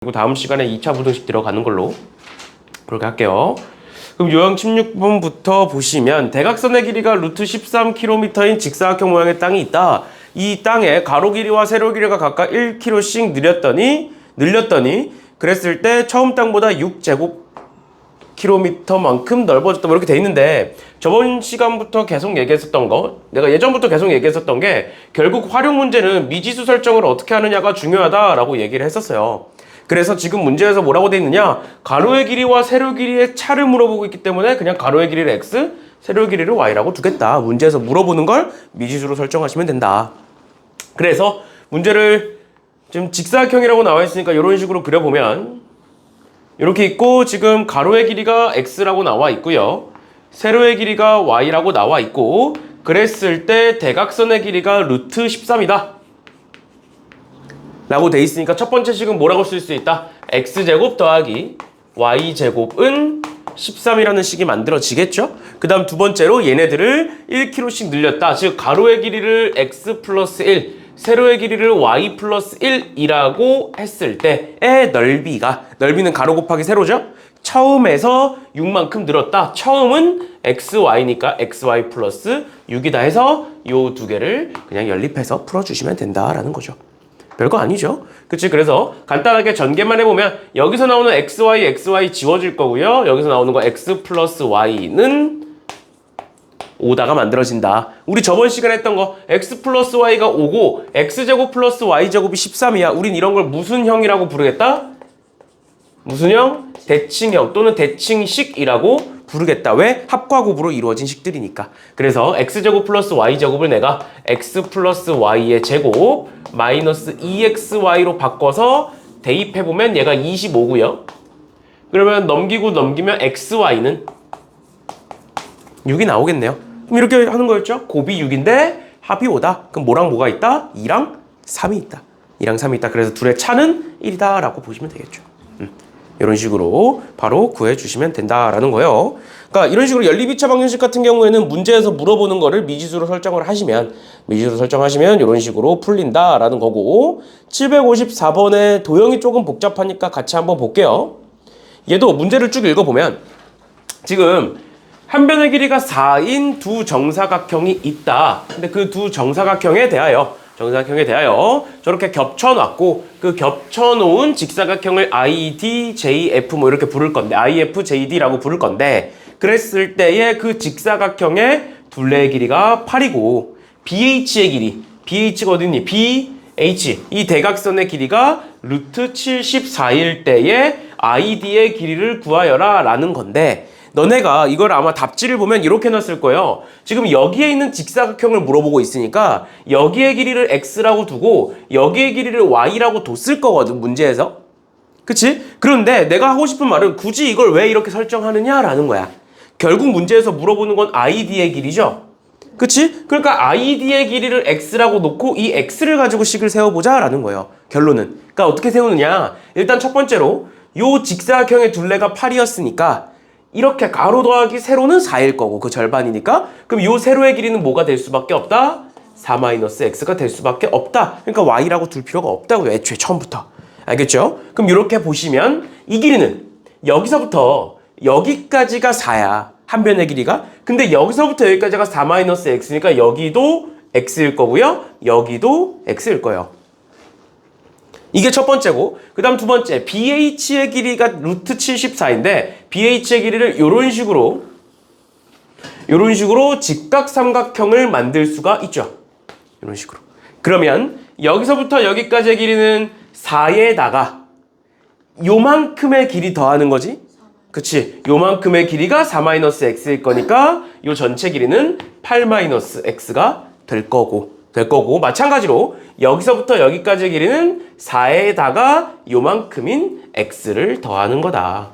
그리고 다음 시간에 2차 부등식 들어가는 걸로 그렇게 할게요. 그럼 요형 16번부터 보시면 대각선의 길이가 루트 13km인 직사각형 모양의 땅이 있다. 이 땅에 가로 길이와 세로 길이가 각각 1km씩 늘렸더니 그랬을 때 처음 땅보다 6제곱킬로미터만큼 넓어졌다. 뭐 이렇게 돼 있는데 저번 시간부터 계속 얘기했었던 거, 내가 예전부터 계속 얘기했었던 게 결국 활용 문제는 미지수 설정을 어떻게 하느냐가 중요하다라고 얘기를 했었어요. 그래서 지금 문제에서 뭐라고 돼 있느냐? 가로의 길이와 세로 길이의 차를 물어보고 있기 때문에 그냥 가로의 길이를 x, 세로의 길이를 y라고 두겠다. 문제에서 물어보는 걸 미지수로 설정하시면 된다. 그래서 문제를 지금 직사각형이라고 나와 있으니까 이런 식으로 그려보면 이렇게 있고, 지금 가로의 길이가 x라고 나와 있고요. 세로의 길이가 y라고 나와 있고, 그랬을 때 대각선의 길이가 루트 13이다. 라고 돼 있으니까 첫 번째 식은 뭐라고 쓸 수 있다? x제곱 더하기 y제곱은 13이라는 식이 만들어지겠죠? 그 다음 두 번째로 얘네들을 1km씩 늘렸다. 즉 가로의 길이를 x 플러스 1, 세로의 길이를 y 플러스 1이라고 했을 때의 넓이는 가로 곱하기 세로죠? 처음에서 6만큼 늘었다. 처음은 xy니까 xy 플러스 6이다 해서 요 두 개를 그냥 연립해서 풀어주시면 된다라는 거죠. 별거 아니죠. 그치? 그래서 간단하게 전개만 해보면 여기서 나오는 xy 지워질 거고요. 여기서 나오는 거 x 플러스 y는 5다가 만들어진다. 우리 저번 시간에 했던 거 x 플러스 y가 5고 x제곱 플러스 y제곱이 13이야. 우린 이런 걸 무슨 형이라고 부르겠다? 무슨 형? 대칭형 또는 대칭식이라고 부르겠다. 왜? 합과 곱으로 이루어진 식들이니까. 그래서 x제곱 플러스 y제곱을 내가 x 플러스 y의 제곱 마이너스 2xy로 바꿔서 대입해보면 얘가 25고요. 그러면 넘기면 xy는 6이 나오겠네요. 그럼 이렇게 하는 거였죠? 곱이 6인데 합이 5다. 그럼 뭐랑 뭐가 있다? 2랑 3이 있다. 2랑 3이 있다. 그래서 둘의 차는 1이다 라고 보시면 되겠죠. 이런 식으로 바로 구해주시면 된다라는 거예요. 그러니까 이런 식으로 연립 2차 방정식 같은 경우에는 문제에서 물어보는 거를 미지수로 설정하시면 이런 식으로 풀린다라는 거고, 754번의 도형이 조금 복잡하니까 같이 한번 볼게요. 얘도 문제를 쭉 읽어보면 지금 한 변의 길이가 4인 두 정사각형이 있다. 근데 그 두 정사각형에 대하여 저렇게 겹쳐놨고, 그 겹쳐놓은 직사각형을 IDJF 뭐 이렇게 부를 건데, IFJD라고 부를 건데, 그랬을 때의 그 직사각형의 둘레의 길이가 8이고 BH의 길이, BH가 어딨니? BH, 이 대각선의 길이가 루트 74일 때의 ID의 길이를 구하여라 라는 건데, 너네가 이걸 아마 답지를 보면 이렇게 놨을 거예요. 지금 여기에 있는 직사각형을 물어보고 있으니까 여기의 길이를 x라고 두고 여기의 길이를 y라고 뒀을 거거든, 문제에서. 그치? 그런데 내가 하고 싶은 말은 굳이 이걸 왜 이렇게 설정하느냐라는 거야. 결국 문제에서 물어보는 건 id의 길이죠. 그치? 그러니까 id의 길이를 x라고 놓고 이 x를 가지고 식을 세워보자 라는 거예요. 결론은. 그러니까 어떻게 세우느냐. 일단 첫 번째로 요 직사각형의 둘레가 8이었으니까 이렇게 가로 더하기 세로는 4일 거고, 그 절반이니까. 그럼 요 세로의 길이는 뭐가 될 수밖에 없다? 4-x가 될 수밖에 없다. 그러니까 y라고 둘 필요가 없다고요, 애초에 처음부터. 알겠죠? 그럼 이렇게 보시면 이 길이는 여기서부터 여기까지가 4야. 한 변의 길이가. 근데 여기서부터 여기까지가 4-x니까 여기도 x일 거고요. 여기도 x일 거예요. 이게 첫 번째고, 그 다음 두 번째, BH의 길이가 루트 74인데 BH의 길이를 이런 식으로 직각삼각형을 만들 수가 있죠. 이런 식으로. 그러면 여기서부터 여기까지의 길이는 4에다가 요만큼의 길이 더하는 거지? 그치? 요만큼의 길이가 4-x일 거니까 요 전체 길이는 8-x가 될 거고, 마찬가지로 여기서부터 여기까지의 길이는 4에다가 요만큼인 x를 더하는 거다.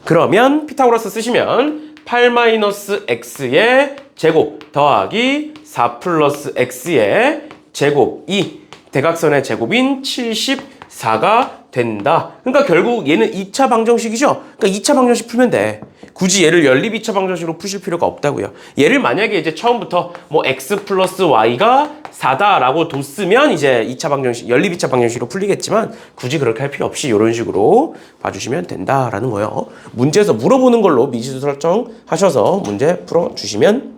그러면 피타고라스 쓰시면 8-x의 제곱 더하기 4 플러스 x의 제곱이 대각선의 제곱인 74가 된다. 그러니까 결국 얘는 2차 방정식이죠. 그러니까 2차 방정식 풀면 돼. 굳이 얘를 연립 2차 방정식으로 푸실 필요가 없다고요. 얘를 만약에 이제 처음부터 뭐 x 플러스 y가 4다라고 뒀으면 이제 2차 방정식, 연립 2차 방정식으로 풀리겠지만 굳이 그렇게 할 필요 없이 이런 식으로 봐주시면 된다라는 거예요. 문제에서 물어보는 걸로 미지수 설정하셔서 문제 풀어주시면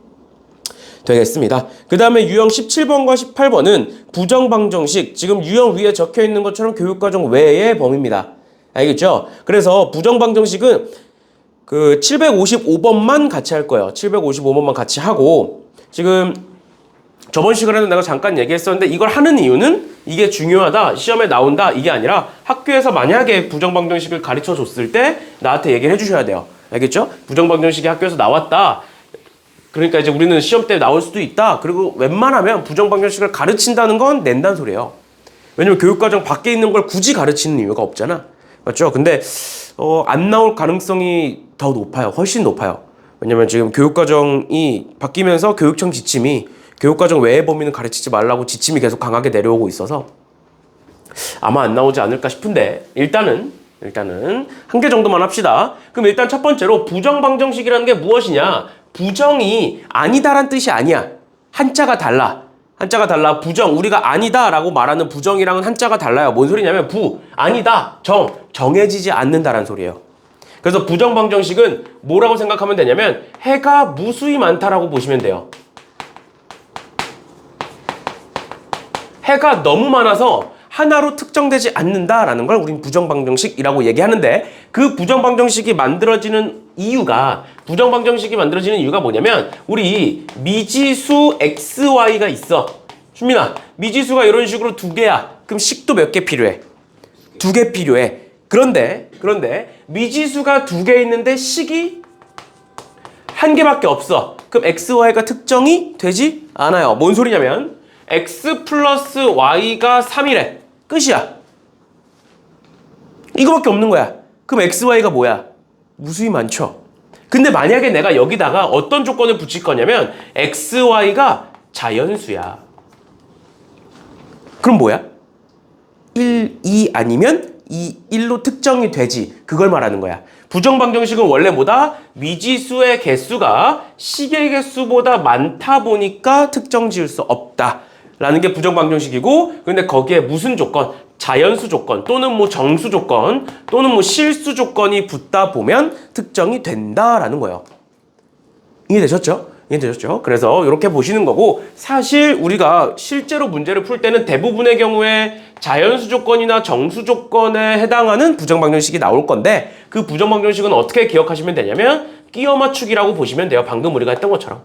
되겠습니다. 그 다음에 유형 17번과 18번은 부정방정식, 지금 유형 위에 적혀 있는 것처럼 교육과정 외의 범위입니다. 알겠죠? 그래서 부정방정식은 그 755번만 같이 할 거예요. 755번만 같이 하고, 지금 저번 시간에도 내가 잠깐 얘기했었는데 이걸 하는 이유는 이게 중요하다, 시험에 나온다, 이게 아니라 학교에서 만약에 부정방정식을 가르쳐 줬을 때 나한테 얘기를 해주셔야 돼요. 알겠죠? 부정방정식이 학교에서 나왔다. 그러니까 이제 우리는 시험 때 나올 수도 있다. 그리고 웬만하면 부정방정식을 가르친다는 건 낸다는 소리예요. 왜냐면 교육과정 밖에 있는 걸 굳이 가르치는 이유가 없잖아. 맞죠? 근데 안 나올 가능성이 더 높아요. 훨씬 높아요. 왜냐면 지금 교육과정이 바뀌면서 교육청 지침이 교육과정 외의 범위는 가르치지 말라고 지침이 계속 강하게 내려오고 있어서 아마 안 나오지 않을까 싶은데 일단은 한 개 정도만 합시다. 그럼 일단 첫 번째로 부정방정식이라는 게 무엇이냐? 부정이 아니다란 뜻이 아니야. 한자가 달라. 부정, 우리가 아니다라고 말하는 부정이랑은 한자가 달라요. 뭔 소리냐면 아니다, 정해지지 않는다란 소리예요. 그래서 부정방정식은 뭐라고 생각하면 되냐면 해가 무수히 많다라고 보시면 돼요. 해가 너무 많아서 하나로 특정되지 않는다라는 걸 우린 부정방정식이라고 얘기하는데, 그 부정방정식이 만들어지는 이유가 뭐냐면 우리 미지수 xy가 있어. 준민아, 미지수가 이런 식으로 2개야. 그럼 식도 몇 개 필요해? 2개 필요해. 그런데 미지수가 2개 있는데 식이 1개밖에 없어. 그럼 xy가 특정이 되지 않아요. 뭔 소리냐면 x 플러스 y가 3이래. 끝이야. 이거밖에 없는 거야. 그럼 xy가 뭐야? 무수히 많죠. 근데 만약에 내가 여기다가 어떤 조건을 붙일 거냐면 xy가 자연수야. 그럼 뭐야? 1, 2 아니면 2, 1로 특정이 되지. 그걸 말하는 거야. 부정방정식은 원래 뭐다? 미지수의 개수가 식의 개수보다 많다 보니까 특정 지을 수 없다 라는 게 부정방정식이고, 근데 거기에 무슨 조건, 자연수 조건 또는 뭐 정수 조건 또는 뭐 실수 조건이 붙다 보면 특정이 된다라는 거예요. 이해되셨죠? 그래서 이렇게 보시는 거고, 사실 우리가 실제로 문제를 풀 때는 대부분의 경우에 자연수 조건이나 정수 조건에 해당하는 부정방정식이 나올 건데, 그 부정방정식은 어떻게 기억하시면 되냐면 끼워 맞추기라고 보시면 돼요. 방금 우리가 했던 것처럼.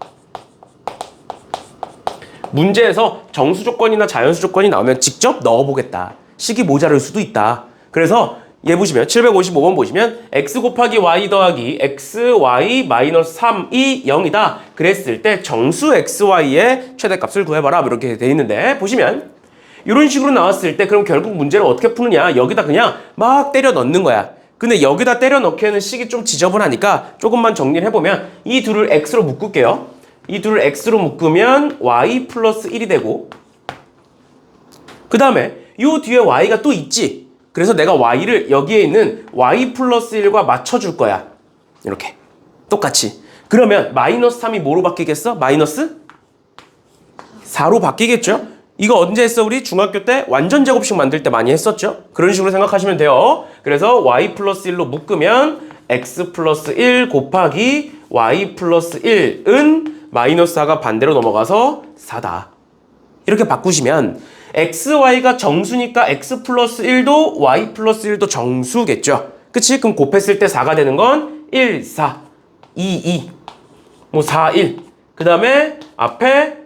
문제에서 정수 조건이나 자연수 조건이 나오면 직접 넣어보겠다. 식이 모자랄 수도 있다. 그래서 얘 보시면 755번 보시면 x 곱하기 y 더하기 xy 마이너스 3이 0이다. 그랬을 때 정수 xy의 최대값을 구해봐라. 이렇게 돼 있는데, 보시면 이런 식으로 나왔을 때 그럼 결국 문제를 어떻게 푸느냐? 여기다 그냥 막 때려 넣는 거야. 근데 여기다 때려 넣기에는 식이 좀 지저분하니까 조금만 정리를 해보면 이 둘을 x로 묶을게요. 이 둘을 x로 묶으면 y 플러스 1이 되고, 그 다음에 요 뒤에 y가 또 있지. 그래서 내가 y를 여기에 있는 y 플러스 1과 맞춰줄 거야. 이렇게 똑같이. 그러면 마이너스 3이 뭐로 바뀌겠어? 마이너스 4로 바뀌겠죠? 이거 언제 했어? 우리 중학교 때 완전 제곱식 만들 때 많이 했었죠? 그런 식으로 생각하시면 돼요. 그래서 y 플러스 1로 묶으면 x 플러스 1 곱하기 y 플러스 1은 마이너스 4가 반대로 넘어가서 4다. 이렇게 바꾸시면 xy가 정수니까 x 플러스 1도 y 플러스 1도 정수겠죠. 그치? 그럼 곱했을 때 4가 되는 건 1, 4, 2, 2, 뭐 4, 1. 그 다음에 앞에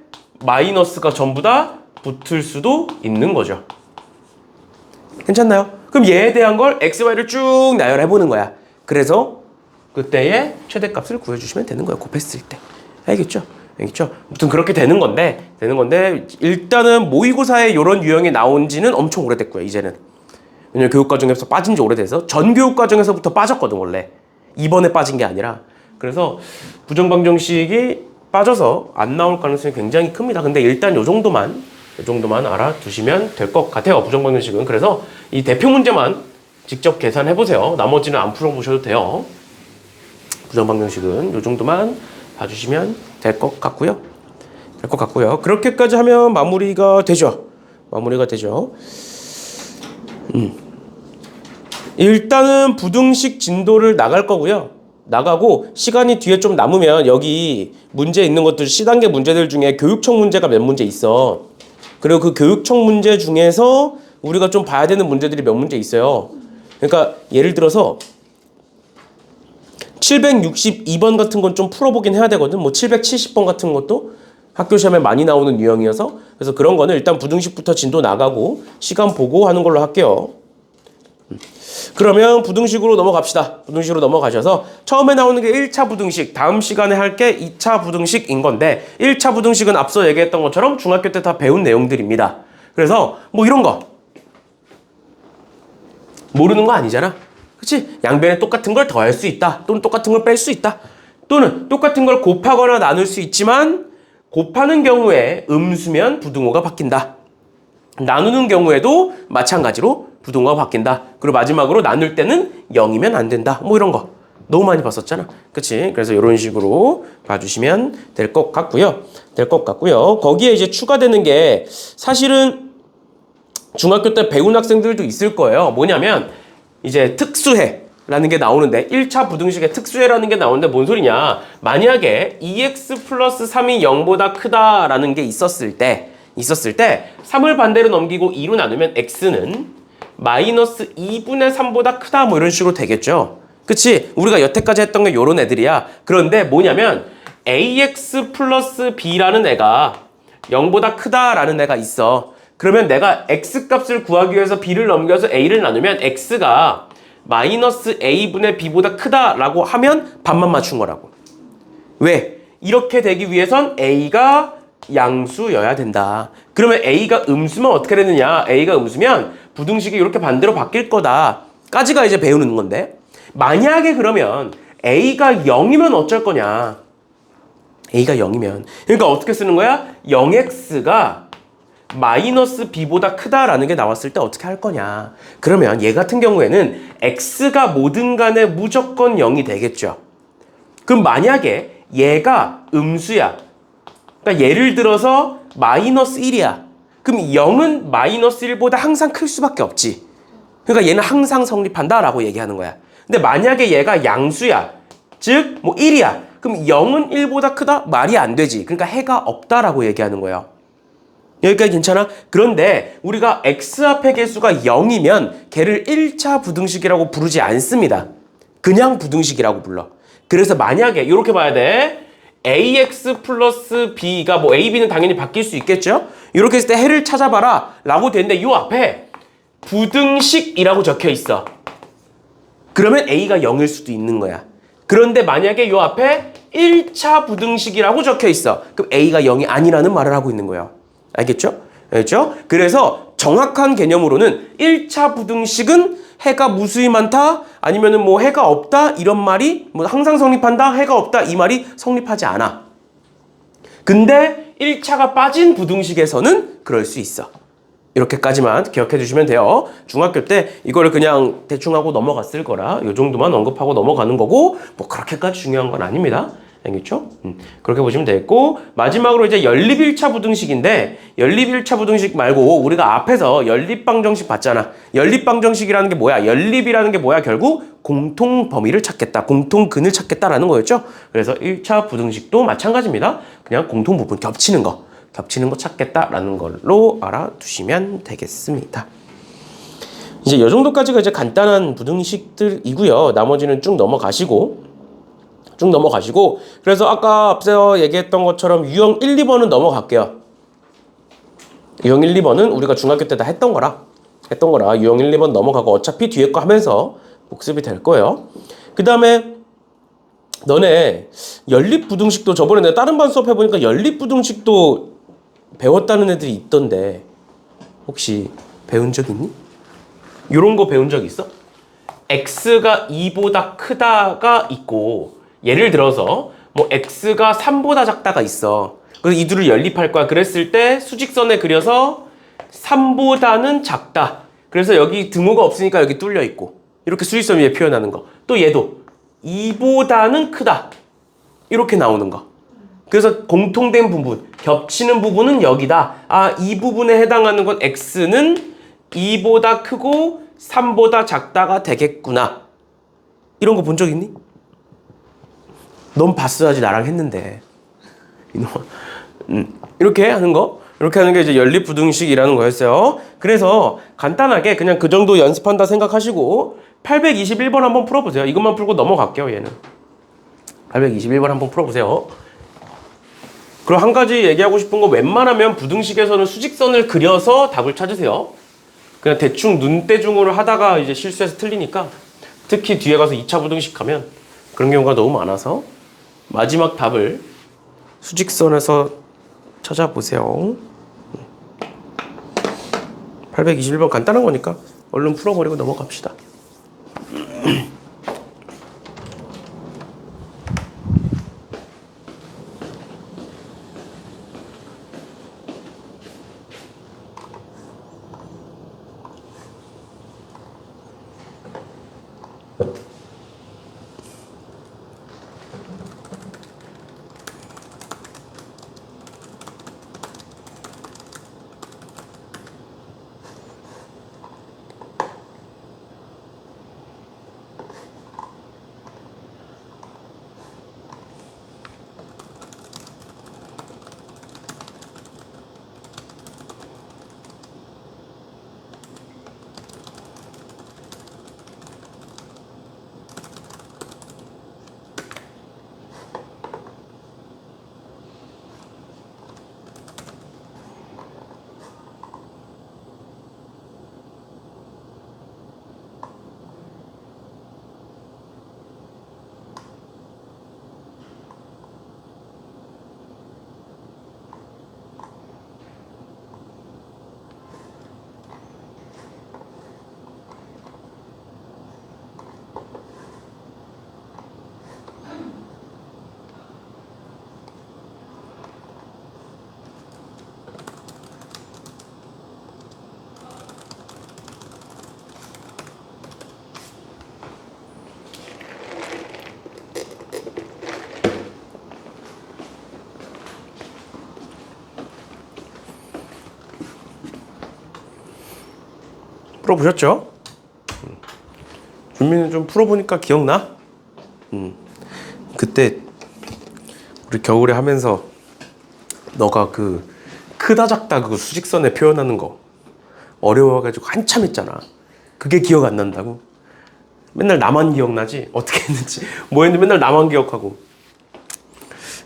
마이너스가 전부 다 붙을 수도 있는 거죠. 괜찮나요? 그럼 얘에 대한 걸 xy를 쭉 나열해보는 거야. 그래서 그때의 최대값을 구해주시면 되는 거예요. 곱했을 때. 알겠죠? 아무튼 그렇게 되는 건데 일단은 모의고사에 이런 유형이 나온 지는 엄청 오래됐고요. 이제는. 왜냐면 교육과정에서 빠진 지 오래돼서 전 교육과정에서부터 빠졌거든 원래. 이번에 빠진 게 아니라. 그래서 부정방정식이 빠져서 안 나올 가능성이 굉장히 큽니다. 근데 일단 요 정도만 알아두시면 될 것 같아요. 부정방정식은. 그래서 이 대표 문제만 직접 계산해보세요. 나머지는 안 풀어보셔도 돼요. 부정방정식은 이 정도만 봐주시면 될 것 같고요. 그렇게까지 하면 마무리가 되죠. 일단은 부등식 진도를 나갈 거고요. 나가고 시간이 뒤에 좀 남으면 여기 문제 있는 것들 C단계 문제들 중에 교육청 문제가 몇 문제 있어. 그리고 그 교육청 문제 중에서 우리가 좀 봐야 되는 문제들이 몇 문제 있어요. 그러니까 예를 들어서 762번 같은 건 좀 풀어보긴 해야 되거든. 뭐 770번 같은 것도 학교 시험에 많이 나오는 유형이어서 그래서 그런 거는 일단 부등식부터 진도 나가고 시간 보고 하는 걸로 할게요. 그러면 부등식으로 넘어갑시다. 부등식으로 넘어가셔서 처음에 나오는 게 1차 부등식, 다음 시간에 할 게 2차 부등식인 건데 1차 부등식은 앞서 얘기했던 것처럼 중학교 때 다 배운 내용들입니다. 그래서 뭐 이런 거 모르는 거 아니잖아. 그치? 양변에 똑같은 걸 더할 수 있다. 또는 똑같은 걸 뺄 수 있다. 또는 똑같은 걸 곱하거나 나눌 수 있지만 곱하는 경우에 음수면 부등호가 바뀐다. 나누는 경우에도 마찬가지로 부등호가 바뀐다. 그리고 마지막으로 나눌 때는 0이면 안 된다. 뭐 이런 거 너무 많이 봤었잖아. 그치? 그래서 이런 식으로 봐주시면 될 것 같고요. 거기에 이제 추가되는 게 사실은 중학교 때 배운 학생들도 있을 거예요. 뭐냐면 이제 특수해라는 게 나오는데 1차 부등식에 특수해라는 게 나오는데 뭔 소리냐. 만약에 2x 플러스 3이 0보다 크다라는 게 있었을 때 3을 반대로 넘기고 2로 나누면 x는 마이너스 2분의 3보다 크다 뭐 이런 식으로 되겠죠. 그치? 우리가 여태까지 했던 게 요런 애들이야. 그런데 뭐냐면 ax 플러스 b라는 애가 0보다 크다라는 애가 있어. 그러면 내가 x값을 구하기 위해서 b를 넘겨서 a를 나누면 x가 마이너스 a분의 b보다 크다라고 하면 반만 맞춘 거라고. 왜? 이렇게 되기 위해선 a가 양수여야 된다. 그러면 a가 음수면 어떻게 되느냐? a가 음수면 부등식이 이렇게 반대로 바뀔 거다 까지가 이제 배우는 건데 만약에 그러면 a가 0이면 어쩔 거냐? a가 0이면 그러니까 어떻게 쓰는 거야? 0x가 마이너스 b보다 크다라는 게 나왔을 때 어떻게 할 거냐? 그러면 얘 같은 경우에는 x가 뭐든 간에 무조건 0이 되겠죠. 그럼 만약에 얘가 음수야. 그러니까 예를 들어서 마이너스 1이야. 그럼 0은 마이너스 1보다 항상 클 수밖에 없지. 그러니까 얘는 항상 성립한다라고 얘기하는 거야. 근데 만약에 얘가 양수야. 즉 뭐 1이야. 그럼 0은 1보다 크다? 말이 안 되지. 그러니까 해가 없다라고 얘기하는 거예요. 여기까지 괜찮아? 그런데 우리가 x 앞의 개수가 0이면 걔를 1차 부등식이라고 부르지 않습니다. 그냥 부등식이라고 불러. 그래서 만약에 이렇게 봐야 돼. ax 플러스 b가 뭐 a, b는 당연히 바뀔 수 있겠죠? 이렇게 했을 때 해를 찾아봐라 라고 되는데 이 앞에 부등식이라고 적혀 있어. 그러면 a가 0일 수도 있는 거야. 그런데 만약에 이 앞에 1차 부등식이라고 적혀 있어. 그럼 a가 0이 아니라는 말을 하고 있는 거예요. 알겠죠? 그래서 정확한 개념으로는 1차 부등식은 해가 무수히 많다? 아니면은 뭐 해가 없다? 이런 말이 뭐 항상 성립한다? 해가 없다? 이 말이 성립하지 않아. 근데 1차가 빠진 부등식에서는 그럴 수 있어. 이렇게까지만 기억해 주시면 돼요. 중학교 때 이거를 그냥 대충 하고 넘어갔을 거라 이 정도만 언급하고 넘어가는 거고 뭐 그렇게까지 중요한 건 아닙니다. 알겠죠? 그렇게 보시면 되겠고 마지막으로 이제 연립 1차 부등식인데 연립 1차 부등식 말고 우리가 앞에서 연립방정식 봤잖아. 연립방정식이라는 게 뭐야? 연립이라는 게 뭐야? 결국 공통 범위를 찾겠다. 공통근을 찾겠다라는 거였죠. 그래서 1차 부등식도 마찬가지입니다. 그냥 공통 부분 겹치는 거 찾겠다라는 걸로 알아두시면 되겠습니다. 이제 이 정도까지가 이제 간단한 부등식들이고요. 나머지는 쭉 넘어가시고 그래서 아까 앞서 얘기했던 것처럼 유형 1, 2번은 넘어갈게요. 유형 1, 2번은 우리가 중학교 때 다 했던 거라 유형 1, 2번 넘어가고 어차피 뒤에 거 하면서 복습이 될 거예요. 그 다음에 너네 연립부등식도 저번에 내가 다른 반 수업 해보니까 연립부등식도 배웠다는 애들이 있던데 혹시 배운 적 있니? 이런 거 배운 적 있어? x가 2보다 크다가 있고 예를 들어서 뭐 x가 3보다 작다가 있어. 그래서 이 둘을 연립할 거야. 그랬을 때 수직선에 그려서 3보다는 작다. 그래서 여기 등호가 없으니까 여기 뚫려 있고 이렇게 수직선 위에 표현하는 거. 또 얘도 2보다는 크다 이렇게 나오는 거. 그래서 공통된 부분, 겹치는 부분은 여기다. 아, 이 부분에 해당하는 건 x는 2보다 크고 3보다 작다가 되겠구나. 이런 거 본 적 있니? 넌 봤어야지 나랑 했는데. 이렇게 하는 거. 이렇게 하는 게 이제 연립부등식이라는 거였어요. 그래서 간단하게 그냥 그 정도 연습한다 생각하시고 821번 한번 풀어보세요. 이것만 풀고 넘어갈게요, 얘는. 821번 한번 풀어보세요. 그리고 한 가지 얘기하고 싶은 거, 웬만하면 부등식에서는 수직선을 그려서 답을 찾으세요. 그냥 대충 눈대중으로 하다가 이제 실수해서 틀리니까, 특히 뒤에 가서 2차 부등식 하면 그런 경우가 너무 많아서 마지막 답을 수직선에서 찾아보세요. 821번 간단한 거니까 얼른 풀어버리고 넘어갑시다. 풀어보셨죠? 준비는 좀 풀어보니까 기억나? 그때 우리 겨울에 하면서 너가 그 크다 작다 그거 수직선에 표현하는 거 어려워가지고 한참 했잖아. 그게 기억 안 난다고? 맨날 나만 기억나지? 어떻게 했는지 뭐 했는지 맨날 나만 기억하고.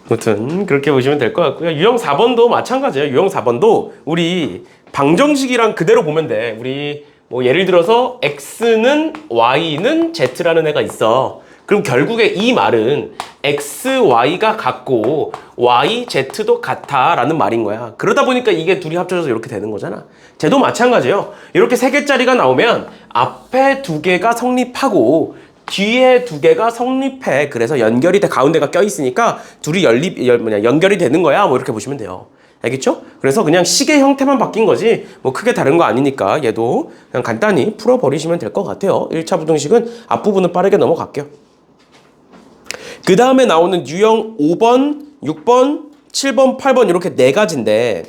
아무튼 그렇게 보시면 될 것 같고요. 유형 4번도 마찬가지예요. 유형 4번도 우리 방정식이랑 그대로 보면 돼. 우리 뭐 예를 들어서 x는 y는 z라는 애가 있어. 그럼 결국에 이 말은 x, y가 같고 y, z도 같아 라는 말인 거야. 그러다 보니까 이게 둘이 합쳐져서 이렇게 되는 거잖아. 쟤도 마찬가지예요. 이렇게 세 개짜리가 나오면 앞에 두 개가 성립하고 뒤에 두 개가 성립해. 그래서 연결이 돼. 가운데가 껴있으니까 둘이 연결이 되는 거야. 뭐 이렇게 보시면 돼요. 알겠죠? 그래서 그냥 식의 형태만 바뀐 거지 뭐 크게 다른 거 아니니까 얘도 그냥 간단히 풀어버리시면 될 것 같아요. 1차 부등식은 앞부분은 빠르게 넘어갈게요. 그 다음에 나오는 유형 5번, 6번, 7번, 8번 이렇게 네 가지인데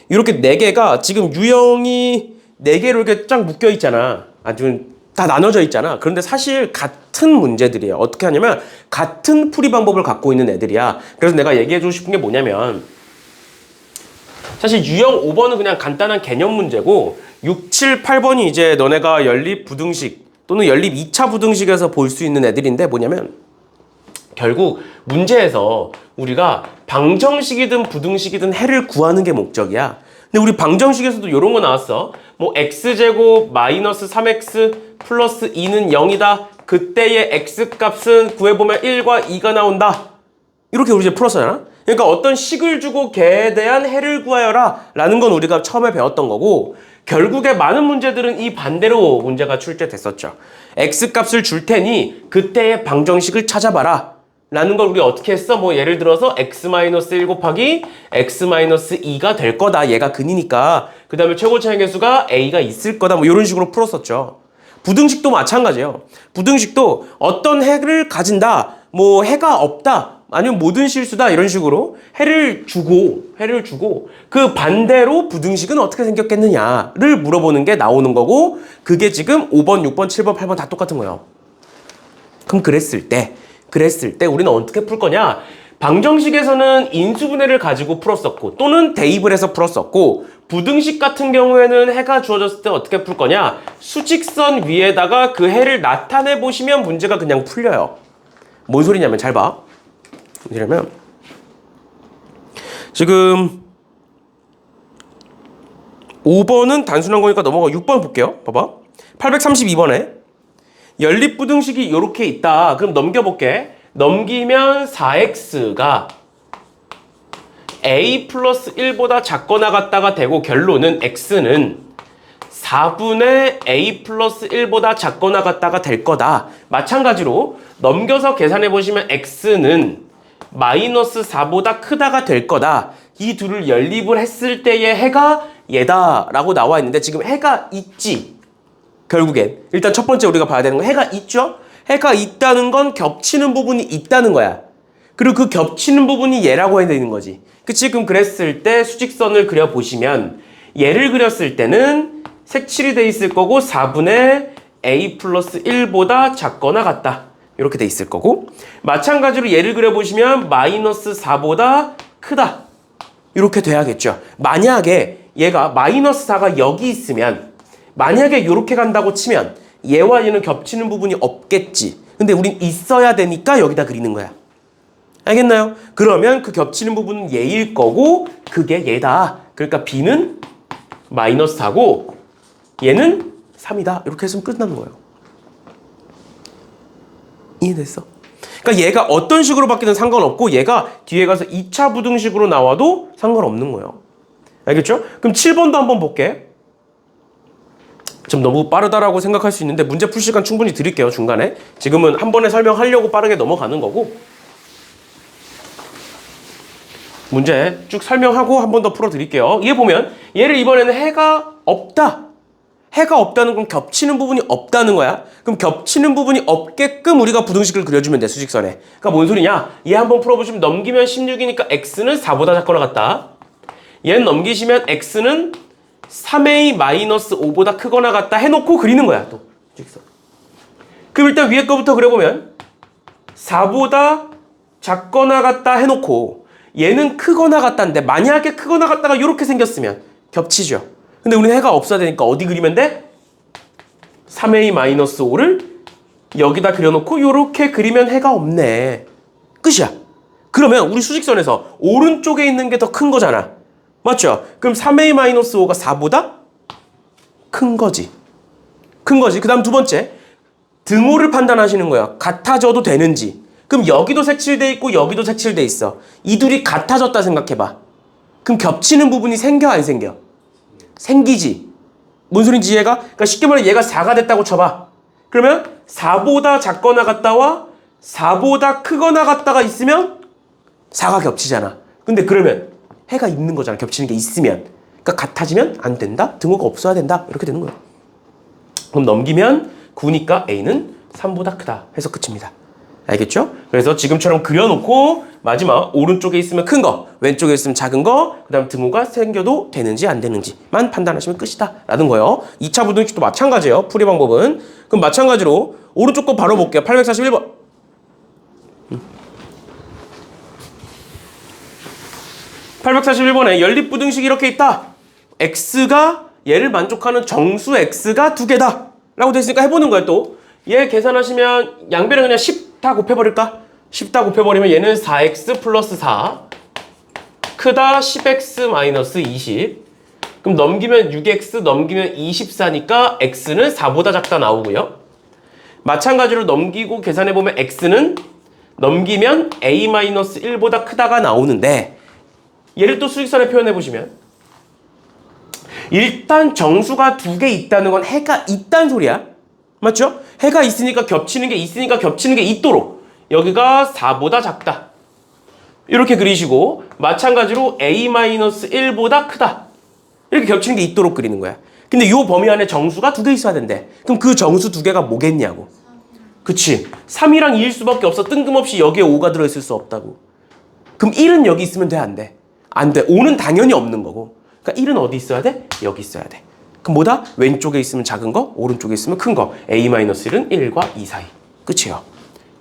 이렇게 네 개가 지금 유형이 네 개로 이렇게 쫙 묶여 있잖아. 아주 다 나눠져 있잖아. 그런데 사실 같은 문제들이에요. 어떻게 하냐면 같은 풀이 방법을 갖고 있는 애들이야. 그래서 내가 얘기해주고 싶은 게 뭐냐면 사실 유형 5번은 그냥 간단한 개념 문제고 6, 7, 8번이 이제 너네가 연립 부등식 또는 연립 2차 부등식에서 볼 수 있는 애들인데 뭐냐면 결국 문제에서 우리가 방정식이든 부등식이든 해를 구하는 게 목적이야. 근데 우리 방정식에서도 이런 거 나왔어. 뭐 x제곱 마이너스 3x 플러스 2는 0이다. 그때의 x값은 구해보면 1과 2가 나온다. 이렇게 우리 이제 풀었잖아. 그러니까 어떤 식을 주고 걔에 대한 해를 구하여라 라는 건 우리가 처음에 배웠던 거고 결국에 많은 문제들은 이 반대로 문제가 출제됐었죠. x값을 줄 테니 그때의 방정식을 찾아봐라. 라는 걸 우리 어떻게 했어? 뭐 예를 들어서 x-1 곱하기 x-2가 될 거다. 얘가 근이니까. 그 다음에 최고 차이 계수가 a가 있을 거다. 뭐 이런 식으로 풀었었죠. 부등식도 마찬가지예요. 부등식도 어떤 해를 가진다. 뭐 해가 없다. 아니면 모든 실수다. 이런 식으로 해를 주고 그 반대로 부등식은 어떻게 생겼겠느냐를 물어보는 게 나오는 거고 그게 지금 5번, 6번, 7번, 8번 다 똑같은 거예요. 그럼 그랬을 때 우리는 어떻게 풀 거냐? 방정식에서는 인수분해를 가지고 풀었었고 또는 대입을 해서 풀었었고 부등식 같은 경우에는 해가 주어졌을 때 어떻게 풀 거냐? 수직선 위에다가 그 해를 나타내 보시면 문제가 그냥 풀려요. 뭔 소리냐면 잘 봐. 이러면 지금 5번은 단순한 거니까 넘어가 6번 볼게요. 봐봐. 832번에 연립부등식이 이렇게 있다. 그럼 넘겨볼게. 넘기면 4x가 a 플러스 1보다 작거나 같다가 되고 결론은 x는 4분의 a 플러스 1보다 작거나 같다가 될 거다. 마찬가지로 넘겨서 계산해 보시면 x는 마이너스 4보다 크다가 될 거다. 이 둘을 연립을 했을 때의 해가 얘다 라고 나와 있는데 지금 해가 있지. 결국엔 일단 첫 번째 우리가 봐야 되는 건 해가 있죠? 해가 있다는 건 겹치는 부분이 있다는 거야. 그리고 그 겹치는 부분이 얘라고 해야 되는 거지. 그치? 그럼 그랬을 때 수직선을 그려보시면 얘를 그렸을 때는 색칠이 돼 있을 거고 4분의 a 플러스 1보다 작거나 같다. 이렇게 돼 있을 거고 마찬가지로 얘를 그려보시면 마이너스 4보다 크다. 이렇게 돼야겠죠. 만약에 얘가 마이너스 4가 여기 있으면 만약에 이렇게 간다고 치면 얘와 얘는 겹치는 부분이 없겠지. 근데 우린 있어야 되니까 여기다 그리는 거야. 알겠나요? 그러면 그 겹치는 부분은 얘일 거고 그게 얘다. 그러니까 b는 마이너스 4고 얘는 3이다. 이렇게 했으면 끝나는 거예요. 이해됐어? 그러니까 얘가 어떤 식으로 바뀌든 상관없고 얘가 뒤에 가서 2차 부등식으로 나와도 상관없는 거예요. 알겠죠? 그럼 7번도 한번 볼게. 좀 너무 빠르다라고 생각할 수 있는데 문제 풀 시간 충분히 드릴게요. 중간에. 지금은 한 번에 설명하려고 빠르게 넘어가는 거고 문제 쭉 설명하고 한 번 더 풀어드릴게요. 얘 보면 얘를 이번에는 해가 없다. 해가 없다는 건 겹치는 부분이 없다는 거야. 그럼 겹치는 부분이 없게끔 우리가 부등식을 그려주면 돼. 수직선에. 그러니까 뭔 소리냐. 얘 한번 풀어보시면 넘기면 16이니까 x는 4보다 작거나 같다. 얘는 넘기시면 x는 3a-5보다 크거나 같다 해놓고 그리는 거야. 또 수직선. 그럼 일단 위에 거부터 그려보면 4보다 작거나 같다 해놓고 얘는 크거나 같다인데 만약에 크거나 같다가 이렇게 생겼으면 겹치죠. 근데 우리는 해가 없어야 되니까 어디 그리면 돼? 3a-5를 여기다 그려놓고 이렇게 그리면 해가 없네. 끝이야. 그러면 우리 수직선에서 오른쪽에 있는 게 더 큰 거잖아. 맞죠? 그럼 3a-5가 4보다 큰 거지. 큰 거지. 그 다음 두 번째. 등호를 판단하시는 거야. 같아져도 되는지. 그럼 여기도 색칠돼 있고 여기도 색칠돼 있어. 이 둘이 같아졌다 생각해봐. 그럼 겹치는 부분이 생겨 안 생겨? 생기지. 뭔 소린지 이해가? 그러니까 쉽게 말해 얘가 4가 됐다고 쳐봐. 그러면 4보다 작거나 같다와 4보다 크거나 같다가 있으면 4가 겹치잖아. 근데 그러면 해가 있는 거잖아. 겹치는 게 있으면. 그러니까 같아지면 안 된다. 등호가 없어야 된다. 이렇게 되는 거야. 그럼 넘기면 9니까 A는 3보다 크다 해서 끝입니다. 알겠죠? 그래서 지금처럼 그려놓고 마지막 오른쪽에 있으면 큰 거, 왼쪽에 있으면 작은 거, 그 다음 등호가 생겨도 되는지 안 되는지만 판단하시면 끝이다 라는 거예요. 2차 부등식도 마찬가지예요. 풀이 방법은. 그럼 마찬가지로 오른쪽 거 바로 볼게요. 841번. 841번에 연립부등식이 이렇게 있다. x가 얘를 만족하는 정수 x가 두 개다 라고 됐으니까 해보는 거야. 또 얘 계산하시면 양변을 그냥 10 다 곱해버릴까? 10 다 곱해버리면 얘는 4x 플러스 4 크다 10x 마이너스 20. 그럼 넘기면 6x 넘기면 24니까 x는 4보다 작다 나오고요. 마찬가지로 넘기고 계산해보면 x는 넘기면 a-1보다 크다가 나오는데 얘를 또 수직선에 표현해보시면 일단 정수가 두 개 있다는 건 해가 있다는 소리야. 맞죠? 해가 있으니까 겹치는 게 있으니까 겹치는 게 있도록 여기가 4보다 작다. 이렇게 그리시고 마찬가지로 a-1보다 크다. 이렇게 겹치는 게 있도록 그리는 거야. 근데 이 범위 안에 정수가 2개 있어야 된대. 그럼 그 정수 2개가 뭐겠냐고. 그치. 3이랑 2일 수밖에 없어. 뜬금없이 여기에 5가 들어있을 수 없다고. 그럼 1은 여기 있으면 돼? 안 돼? 안 돼. 5는 당연히 없는 거고. 그러니까 1은 어디 있어야 돼? 여기 있어야 돼. 그럼 뭐다? 왼쪽에 있으면 작은 거, 오른쪽에 있으면 큰 거. a-1은 1과 2 사이. 끝이에요.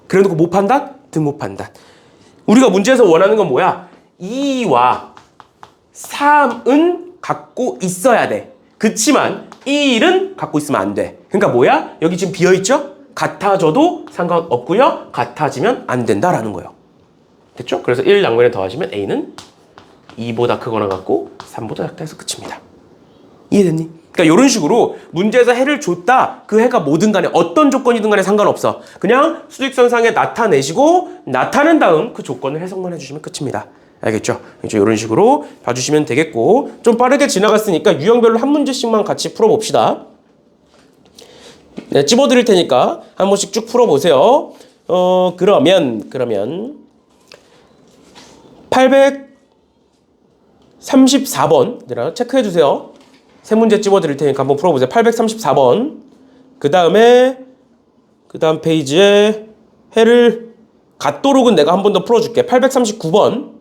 그래놓고 뭐 판단? 등호 판단. 우리가 문제에서 원하는 건 뭐야? 2와 3은 갖고 있어야 돼. 그치만 1은 갖고 있으면 안 돼. 그러니까 뭐야? 여기 지금 비어있죠? 같아져도 상관없고요. 같아지면 안 된다라는 거예요. 됐죠? 그래서 1 양면에 더하시면 a는 2보다 크거나 같고 3보다 작다 해서 끝입니다. 이해됐니? 그러니까 이런 식으로 문제에서 해를 줬다. 그 해가 뭐든 간에 어떤 조건이든 간에 상관없어. 그냥 수직선상에 나타내시고 나타낸 다음 그 조건을 해석만 해주시면 끝입니다. 알겠죠? 이런 식으로 봐주시면 되겠고 좀 빠르게 지나갔으니까 유형별로 한 문제씩만 같이 풀어봅시다. 네, 찝어드릴 테니까 한 번씩 쭉 풀어보세요. 그러면 834번 얘들아 체크해주세요. 세 문제 찝어드릴 테니까 한번 풀어보세요. 834번 그 다음 페이지에 해를 같도록은 내가 한 번 더 풀어줄게. 839번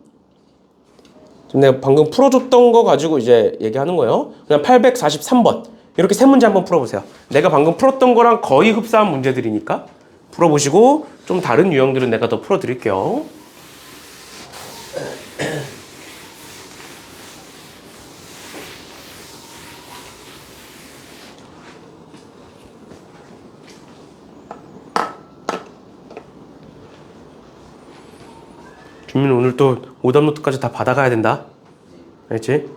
지금 내가 방금 풀어줬던 거 가지고 이제 얘기하는 거예요. 그냥 843번 이렇게 세 문제 한번 풀어보세요. 내가 방금 풀었던 거랑 거의 흡사한 문제들이니까 풀어보시고 좀 다른 유형들은 내가 더 풀어드릴게요. 준민은 오늘 또 오답 노트까지 다 받아가야 된다. 알지?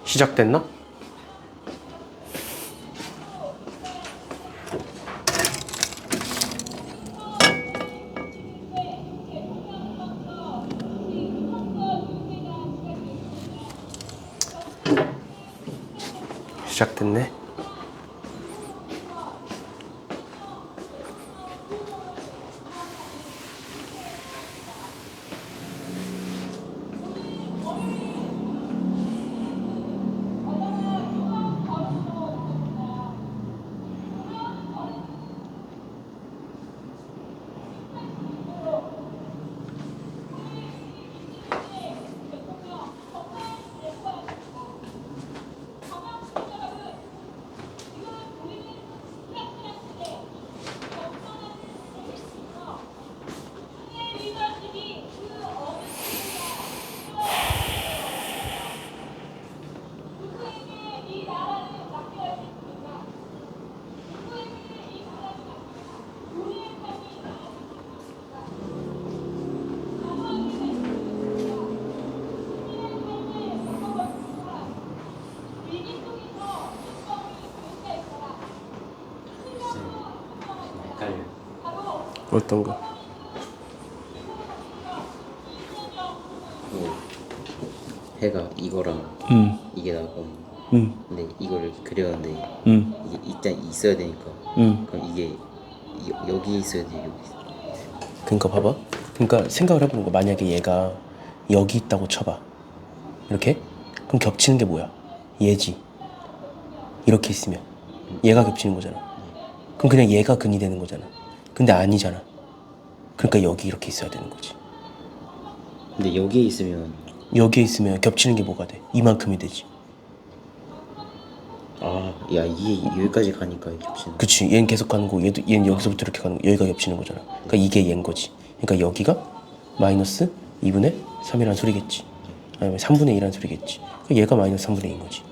시작됐나? 시작됐네. 어떤 거? 뭐 해가 이거랑 이게 나고 근데 이거를 그렸는데 이게 일단 있어야 되니까 그럼 이게 여기 있어야 돼 여기 있어. 그러니까 봐봐. 그러니까 생각을 해보는 거. 만약에 얘가 여기 있다고 쳐봐. 이렇게? 그럼 겹치는 게 뭐야? 얘지. 이렇게 있으면 얘가 겹치는 거잖아. 그럼 그냥 얘가 근이 되는 거잖아. 근데 아니잖아. 그러니까 여기 이렇게 있어야 되는 거지. 근데 여기에 있으면 여기에 있으면 겹치는 게 뭐가 돼? 이만큼이 되지. 야 이게 여기까지 가니까 겹치는. 그치. 얘는 계속 가는 거고 얘는 여기서부터 이렇게 가는 거. 여기가 겹치는 거잖아. 그러니까 이게 얘인 거지. 그러니까 여기가 마이너스 2분의 3이라는 소리겠지. 아니면 3분의 2라는 소리겠지. 그러니까 얘가 마이너스 3분의 2인 거지.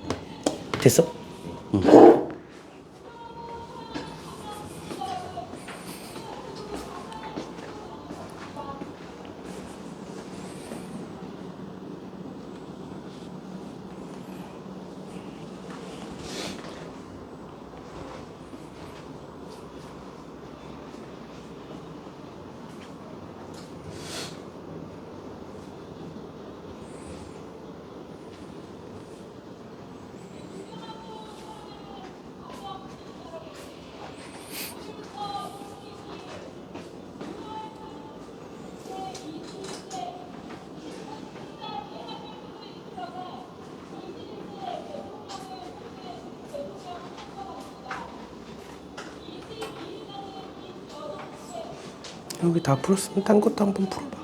됐어? 여기 다 풀었으면 딴 것도 한번 풀어봐.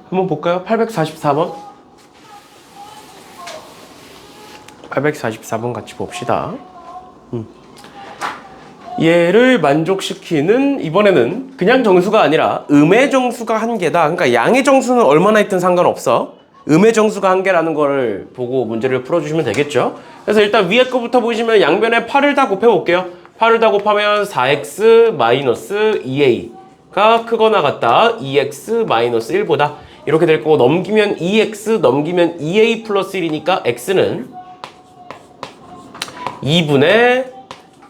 한번 볼까요? 844번. 844번 같이 봅시다. 얘를 만족시키는, 이번에는 그냥 정수가 아니라 음의 정수가 한 개다. 그러니까 양의 정수는 얼마나 있든 상관없어. 음의 정수가 한 개라는 걸 보고 문제를 풀어주시면 되겠죠. 그래서 일단 위에 거부터 보시면 양변에 8을 다 곱해볼게요. 8을 다 곱하면 4x-2a가 크거나 같다. 2x-1보다 이렇게 될 거고, 넘기면 2x 넘기면 2a 플러스 1이니까 x는 2분의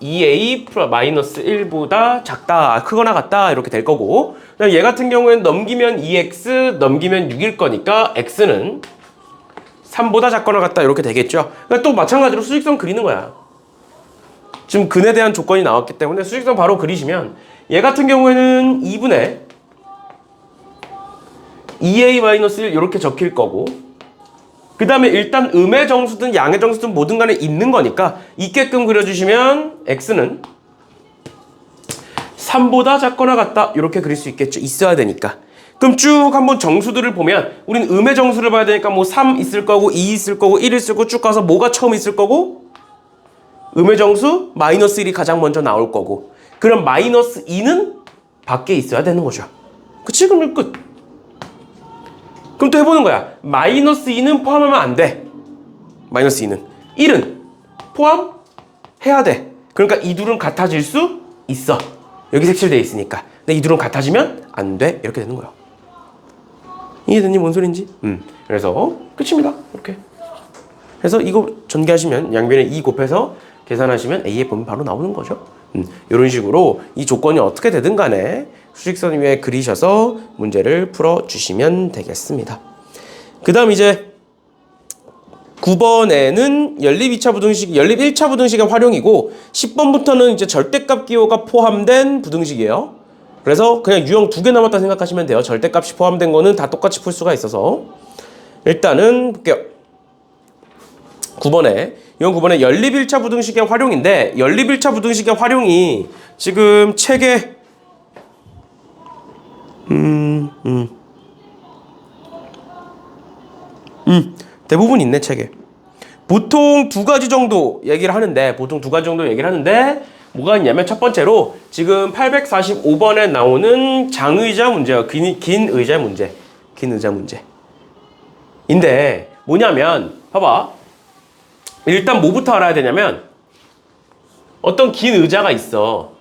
2a 마이너스 1보다 작다, 크거나 같다 이렇게 될 거고, 그다음 얘 같은 경우에는 넘기면 2x 넘기면 6일 거니까 x는 3보다 작거나 같다 이렇게 되겠죠. 그러니까 또 마찬가지로 수직선 그리는 거야. 지금 근에 대한 조건이 나왔기 때문에 수직선 바로 그리시면, 얘 같은 경우에는 2분의 2a-1 이렇게 적힐 거고, 그 다음에 일단 음의 정수든 양의 정수든 뭐든 간에 있는 거니까 있게끔 그려주시면 x는 3보다 작거나 같다 이렇게 그릴 수 있겠죠. 있어야 되니까. 그럼 쭉 한번 정수들을 보면 우린 음의 정수를 봐야 되니까 뭐 3 있을 거고 2 있을 거고 1 있을 거고 쭉 가서 뭐가 처음 있을 거고 음의 정수 마이너스 1이 가장 먼저 나올 거고 그럼 마이너스 2는 밖에 있어야 되는 거죠. 그치? 그럼 끝. 그럼 또 해보는 거야. 마이너스 2는 포함하면 안 돼. 마이너스 2는 1은 포함해야 돼. 그러니까 이 둘은 같아질 수 있어. 여기 색칠되어 있으니까. 근데 이 둘은 같아지면 안 돼. 이렇게 되는 거예요. 이해됐니? 뭔 소린지? 그래서 끝입니다. 이렇게. 그래서 이거 전개하시면 양변에 2 곱해서 계산하시면 A의 범위 바로 나오는 거죠. 이런 식으로 이 조건이 어떻게 되든 간에 수직선 위에 그리셔서 문제를 풀어주시면 되겠습니다. 그 다음 이제 9번에는 연립 2차 부등식, 연립 1차 부등식의 활용이고 10번부터는 이제 절대값 기호가 포함된 부등식이에요. 그래서 그냥 유형 2개 남았다 생각하시면 돼요. 절대값이 포함된 거는 다 똑같이 풀 수가 있어서. 일단은 볼게요. 9번에 유형 9번에 연립 1차 부등식의 활용인데 연립 1차 부등식의 활용이 지금 책에 대부분 있네 책에. 보통 2가지 정도 얘기를 하는데 뭐가 있냐면 첫 번째로 지금 845번에 나오는 장의자 문제요. 긴 의자 문제. 인데 뭐냐면 봐봐. 일단 뭐부터 알아야 되냐면 어떤 긴 의자가 있어.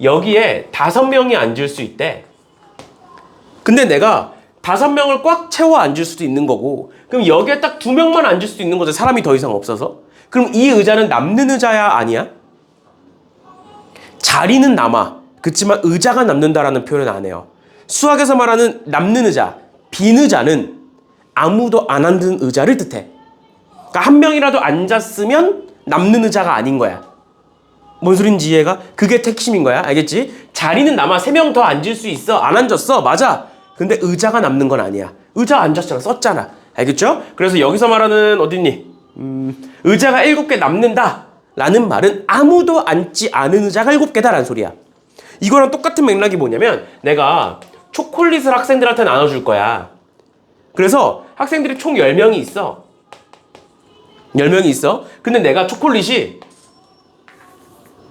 여기에 5명이 앉을 수 있대. 근데 내가 5명을 꽉 채워 앉을 수도 있는 거고 그럼 여기에 딱 2명만 앉을 수도 있는 거죠. 사람이 더 이상 없어서. 그럼 이 의자는 남는 의자야 아니야? 자리는 남아. 그렇지만 의자가 남는다라는 표현은 안 해요. 수학에서 말하는 남는 의자, 빈 의자는 아무도 안 앉은 의자를 뜻해. 그러니까 한 명이라도 앉았으면 남는 의자가 아닌 거야. 뭔 소린지 이해가? 그게 핵심인 거야. 알겠지? 자리는 남아. 3명 더 앉을 수 있어. 안 앉았어. 맞아. 근데 의자가 남는 건 아니야. 의자 앉았잖아. 썼잖아. 알겠죠? 그래서 여기서 말하는 어딨니? 의자가 7개 남는다 라는 말은 아무도 앉지 않은 의자가 7개다 라는 소리야. 이거랑 똑같은 맥락이 뭐냐면 내가 초콜릿을 학생들한테 나눠줄 거야. 그래서 학생들이 총 10명이 있어. 10명이 있어. 근데 내가 초콜릿이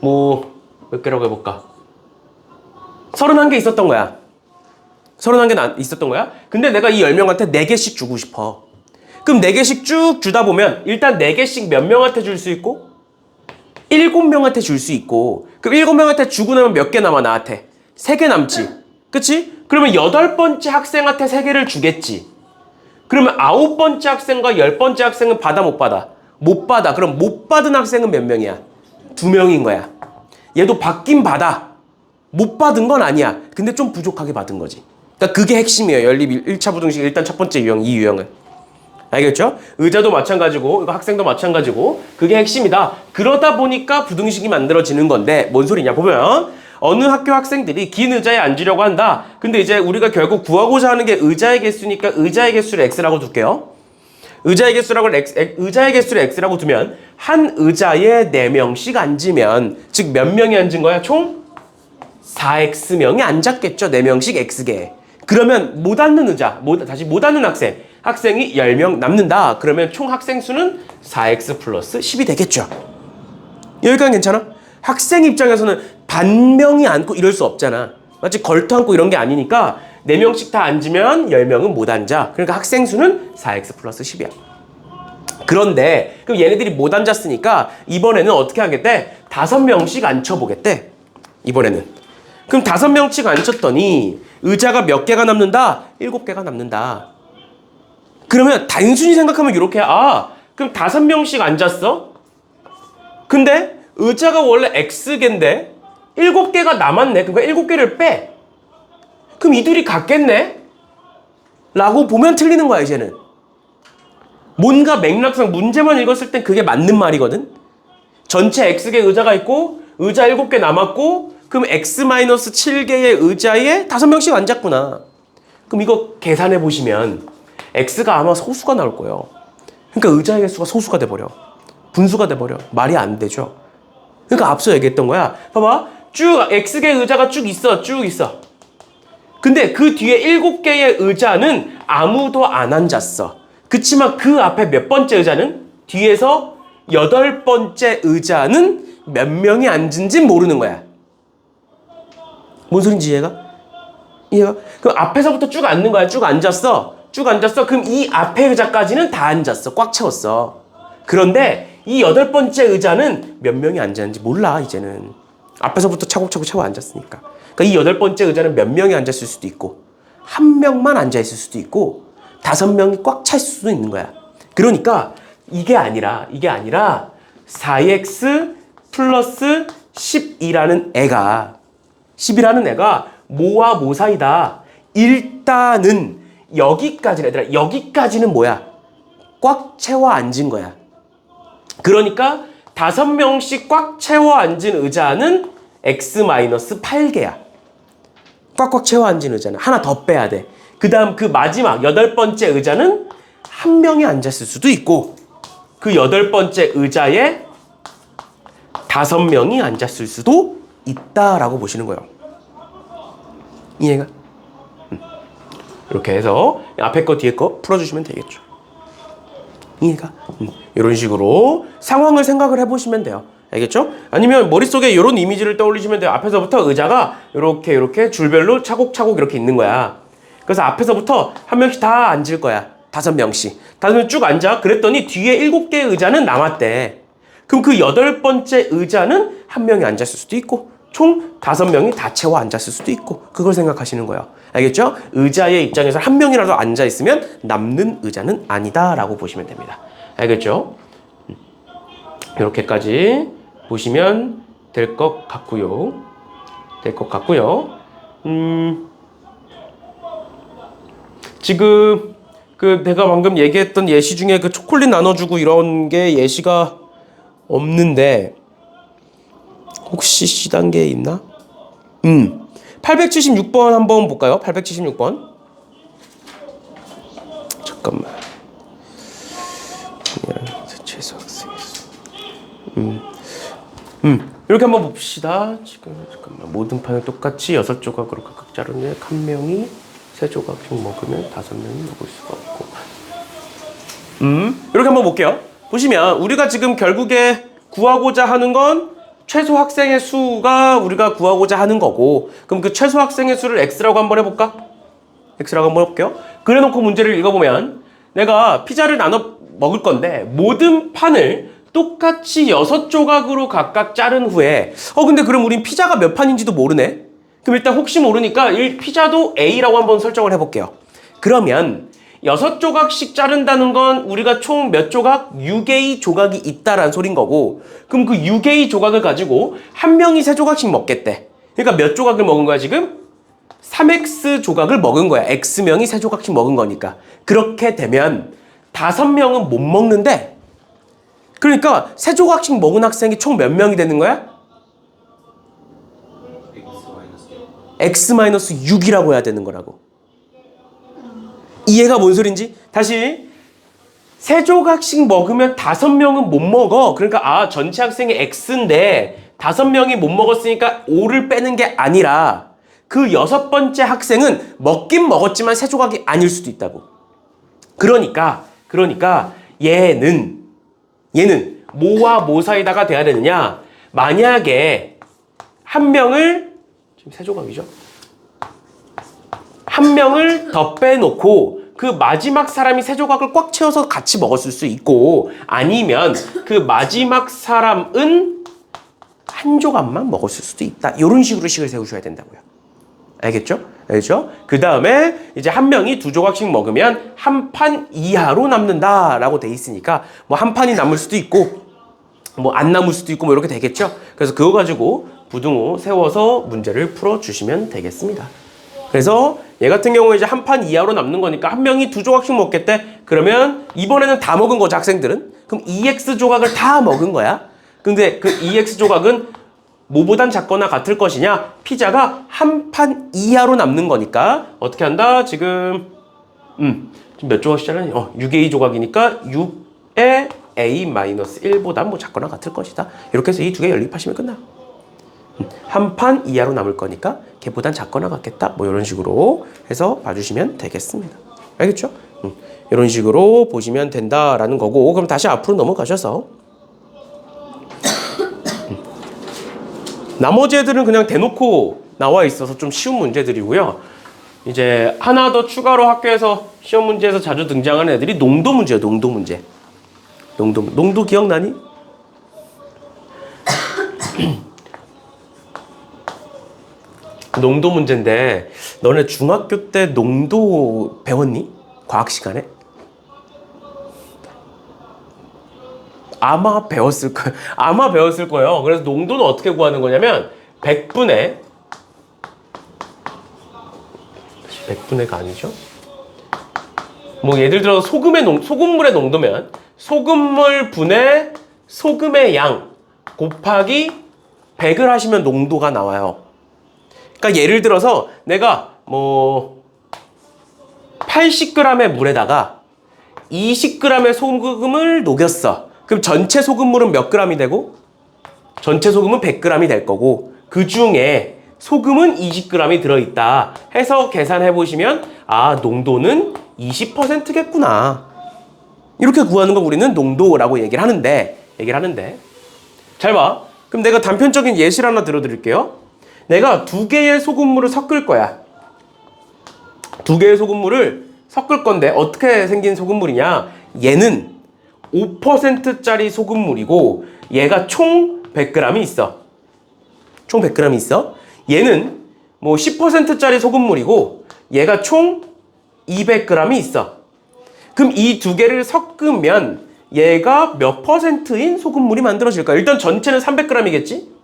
몇 개라고 해볼까? 31개 있었던 거야. 31개 있었던 거야. 근데 내가 이 10명한테 4개씩 주고 싶어. 그럼 4개씩 쭉 주다 보면 일단 4개씩 몇 명한테 줄 수 있고 7명한테 줄 수 있고 그럼 7명한테 주고 나면 몇 개 남아 나한테? 3개 남지. 그치? 그러면 8번째 학생한테 3개를 주겠지. 그러면 9번째 학생과 10번째 학생은 받아 못 받아? 못 받아. 그럼 못 받은 학생은 몇 명이야? 2명인 거야. 얘도 받긴 받아. 못 받은 건 아니야. 근데 좀 부족하게 받은 거지. 그러니까 그게 핵심이에요. 연립 1차 부등식 일단 첫 번째 유형, 이 유형은. 알겠죠? 의자도 마찬가지고 이거 학생도 마찬가지고 그게 핵심이다. 그러다 보니까 부등식이 만들어지는 건데 뭔 소리냐 보면 어느 학교 학생들이 긴 의자에 앉으려고 한다. 근데 이제 우리가 결국 구하고자 하는 게 의자의 개수니까 의자의 개수를 x라고 둘게요. 의자의 개수를 x라고 두면 한 의자에 4명씩 앉으면 즉 몇 명이 앉은 거야? 총 4x명이 앉았겠죠. 4명씩 x개. 그러면 못 앉는 의자, 다시 못 앉는 학생이 10명 남는다. 그러면 총 학생 수는 4x 플러스 10이 되겠죠. 여기까지 괜찮아? 학생 입장에서는 반명이 앉고 이럴 수 없잖아. 마치 걸터 앉고 이런 게 아니니까 4명씩 다 앉으면 10명은 못 앉아. 그러니까 학생 수는 4x 플러스 10이야. 그런데 그럼 얘네들이 못 앉았으니까 이번에는 어떻게 하겠대? 5명씩 앉혀보겠대. 이번에는. 그럼 5명씩 앉혔더니 의자가 몇 개가 남는다? 7개가 남는다. 그러면 단순히 생각하면 이렇게 그럼 5명씩 앉았어? 근데 의자가 원래 X개인데 7개가 남았네. 그러니까 7개를 빼. 그럼 이 둘이 같겠네? 라고 보면 틀리는 거야 이제는. 뭔가 맥락상 문제만 읽었을 땐 그게 맞는 말이거든. 전체 X개 의자가 있고 의자 7개 남았고 그럼 X-7개의 의자에 5명씩 앉았구나. 그럼 이거 계산해 보시면 X가 아마 소수가 나올 거예요. 그러니까 의자의 개수가 소수가 돼버려. 분수가 돼버려. 말이 안 되죠. 그러니까 앞서 얘기했던 거야. 봐봐. 쭉 X개 의자가 쭉 있어. 근데 그 뒤에 7개의 의자는 아무도 안 앉았어. 그치만 그 앞에 몇 번째 의자는 뒤에서 8번째 의자는 몇 명이 앉은지 모르는 거야. 뭔 소린지 이해가? 그럼 앞에서부터 쭉 앉는 거야. 쭉 앉았어. 그럼 이 앞에 의자까지는 다 앉았어. 꽉 채웠어. 그런데 이 8번째 의자는 몇 명이 앉았는지 몰라 이제는. 앞에서부터 차곡차곡 채워 앉았으니까. 그러니까 이 8번째 의자는 몇 명이 앉았을 수도 있고 1명만 앉아있을 수도 있고 5명이 꽉 차 있을 수도 있는 거야. 그러니까 이게 아니라 4x 플러스 10이라는 애가 뭐와 뭐 사이다. 일단은 여기까지는 뭐야? 꽉 채워 앉은 거야. 그러니까 5명씩 꽉 채워 앉은 의자는 x-8개야. 꽉꽉 채워 앉은 의자는 하나 더 빼야 돼. 그 다음 그 마지막 8번째 의자는 1명이 앉았을 수도 있고 그 8번째 의자에 5명이 앉았을 수도 있다라고 보시는 거예요. 이해가? 이렇게 해서 앞에 거 뒤에 거 풀어주시면 되겠죠. 이해가? 이런 식으로 상황을 생각을 해보시면 돼요. 알겠죠? 아니면 머릿속에 이런 이미지를 떠올리시면 돼요. 앞에서부터 의자가 이렇게 줄별로 차곡차곡 이렇게 있는 거야. 그래서 앞에서부터 1명씩 다 앉을 거야. 5명씩. 5명 쭉 앉아. 그랬더니 뒤에 7개의 의자는 남았대. 그럼 그 8번째 의자는 1명이 앉았을 수도 있고 총 5명이 다 채워 앉았을 수도 있고 그걸 생각하시는 거예요. 알겠죠? 의자의 입장에서 1명이라도 앉아있으면 남는 의자는 아니다라고 보시면 됩니다. 알겠죠? 이렇게까지 보시면 될 것 같고요. 지금 그 내가 방금 얘기했던 예시 중에 그 초콜릿 나눠주고 이런 게 예시가 없는데 혹시 C단계에 있나? 876번 한번 볼까요? 876번. 잠깐만. 최소 학생의 수. 이렇게 한번 봅시다. 지금 잠깐만. 모든 판을 똑같이 6조각으로 각각 자르는데 1명이 3조각씩 먹으면 5명이 먹을 수가 없고. 이렇게 한번 볼게요. 보시면 우리가 지금 결국에 구하고자 하는 건 최소 학생의 수가 우리가 구하고자 하는 거고 그럼 그 최소 학생의 수를 x라고 한번 해볼까? x라고 한번 해볼게요. 그래놓고 문제를 읽어보면 내가 피자를 나눠 먹을 건데 모든 판을 똑같이 6조각으로 각각 자른 후에 근데 그럼 우린 피자가 몇 판인지도 모르네? 그럼 일단 혹시 모르니까 피자도 A라고 한번 설정을 해볼게요. 그러면 6조각씩 자른다는 건 우리가 총 몇 조각? 6개의 조각이 있다라는 소린 거고 그럼 그 6개의 조각을 가지고 1명이 3조각씩 먹겠대. 그러니까 몇 조각을 먹은 거야 지금? 3x 조각을 먹은 거야. x명이 3조각씩 먹은 거니까. 그렇게 되면 5명은 못 먹는데 그러니까 3조각씩 먹은 학생이 총 몇 명이 되는 거야? x-6이라고 해야 되는 거라고. 이해가 뭔 소린지? 다시 3조각씩 먹으면 5명은 못 먹어. 그러니까 전체 학생이 x인데 5명이 못 먹었으니까 5를 빼는 게 아니라 그 6번째 학생은 먹긴 먹었지만 3조각이 아닐 수도 있다고. 그러니까 얘는 뭐와 뭐 사이다가 돼야 되느냐? 만약에 한 명을 지금 3조각이죠? 한 명을 더 빼놓고 그 마지막 사람이 3조각을 꽉 채워서 같이 먹었을 수 있고 아니면 그 마지막 사람은 한 조각만 먹었을 수도 있다. 이런 식으로 식을 세우셔야 된다고요. 알겠죠? 그 다음에 이제 한 명이 2조각씩 먹으면 한 판 이하로 남는다라고 돼 있으니까 뭐 한 판이 남을 수도 있고 뭐 안 남을 수도 있고 뭐 이렇게 되겠죠? 그래서 그거 가지고 부등호 세워서 문제를 풀어주시면 되겠습니다. 그래서 얘 같은 경우에 이제 한 판 이하로 남는 거니까 한 명이 2조각씩 먹겠대. 그러면 이번에는 다 먹은 거죠, 학생들은. 그럼 2x 조각을 다 먹은 거야. 근데 그 2x 조각은 뭐보단 작거나 같을 것이냐? 피자가 한 판 이하로 남는 거니까 어떻게 한다? 지금 몇 조각씩 잘라니? 6a 조각이니까 6에 a-1보다 뭐 작거나 같을 것이다. 이렇게 해서 이 두 개 연립하시면 끝나. 한 판 이하로 남을 거니까 걔보단 작거나 같겠다. 뭐 이런 식으로 해서 봐주시면 되겠습니다. 알겠죠? 이런 식으로 보시면 된다라는 거고, 그럼 다시 앞으로 넘어가셔서 나머지 애들은 그냥 대놓고 나와 있어서 좀 쉬운 문제들이고요. 이제 하나 더 추가로 학교에서 시험 문제에서 자주 등장하는 애들이 농도 문제예요. 농도 문제. 농도 기억나니? 농도 문제인데 너네 중학교 때 농도 배웠니? 과학 시간에? 아마 배웠을 거예요. 아마 배웠을 거예요. 그래서 농도는 어떻게 구하는 거냐면 100분의 가 아니죠? 뭐 예를 들어 소금물의 농도면 소금물 분의 소금의 양 곱하기 100을 하시면 농도가 나와요. 그러니까 예를 들어서 내가 뭐 80g의 물에다가 20g의 소금을 녹였어. 그럼 전체 소금물은 몇 g이 되고? 전체 소금은 100g이 될 거고, 그 중에 소금은 20g이 들어있다 해서 계산해 보시면 아, 농도는 20%겠구나. 이렇게 구하는 거 우리는 농도라고 얘기를 하는데 잘 봐. 그럼 내가 단편적인 예시를 하나 들어드릴게요. 내가 2개의 소금물을 섞을 거야. 2개의 소금물을 섞을 건데 어떻게 생긴 소금물이냐? 얘는 5%짜리 소금물이고 얘가 총 100g이 있어. 총 100g이 있어. 얘는 뭐 10%짜리 소금물이고 얘가 총 200g이 있어. 그럼 이 2개를 섞으면 얘가 몇 %인 소금물이 만들어질까? 일단 전체는 300g이겠지?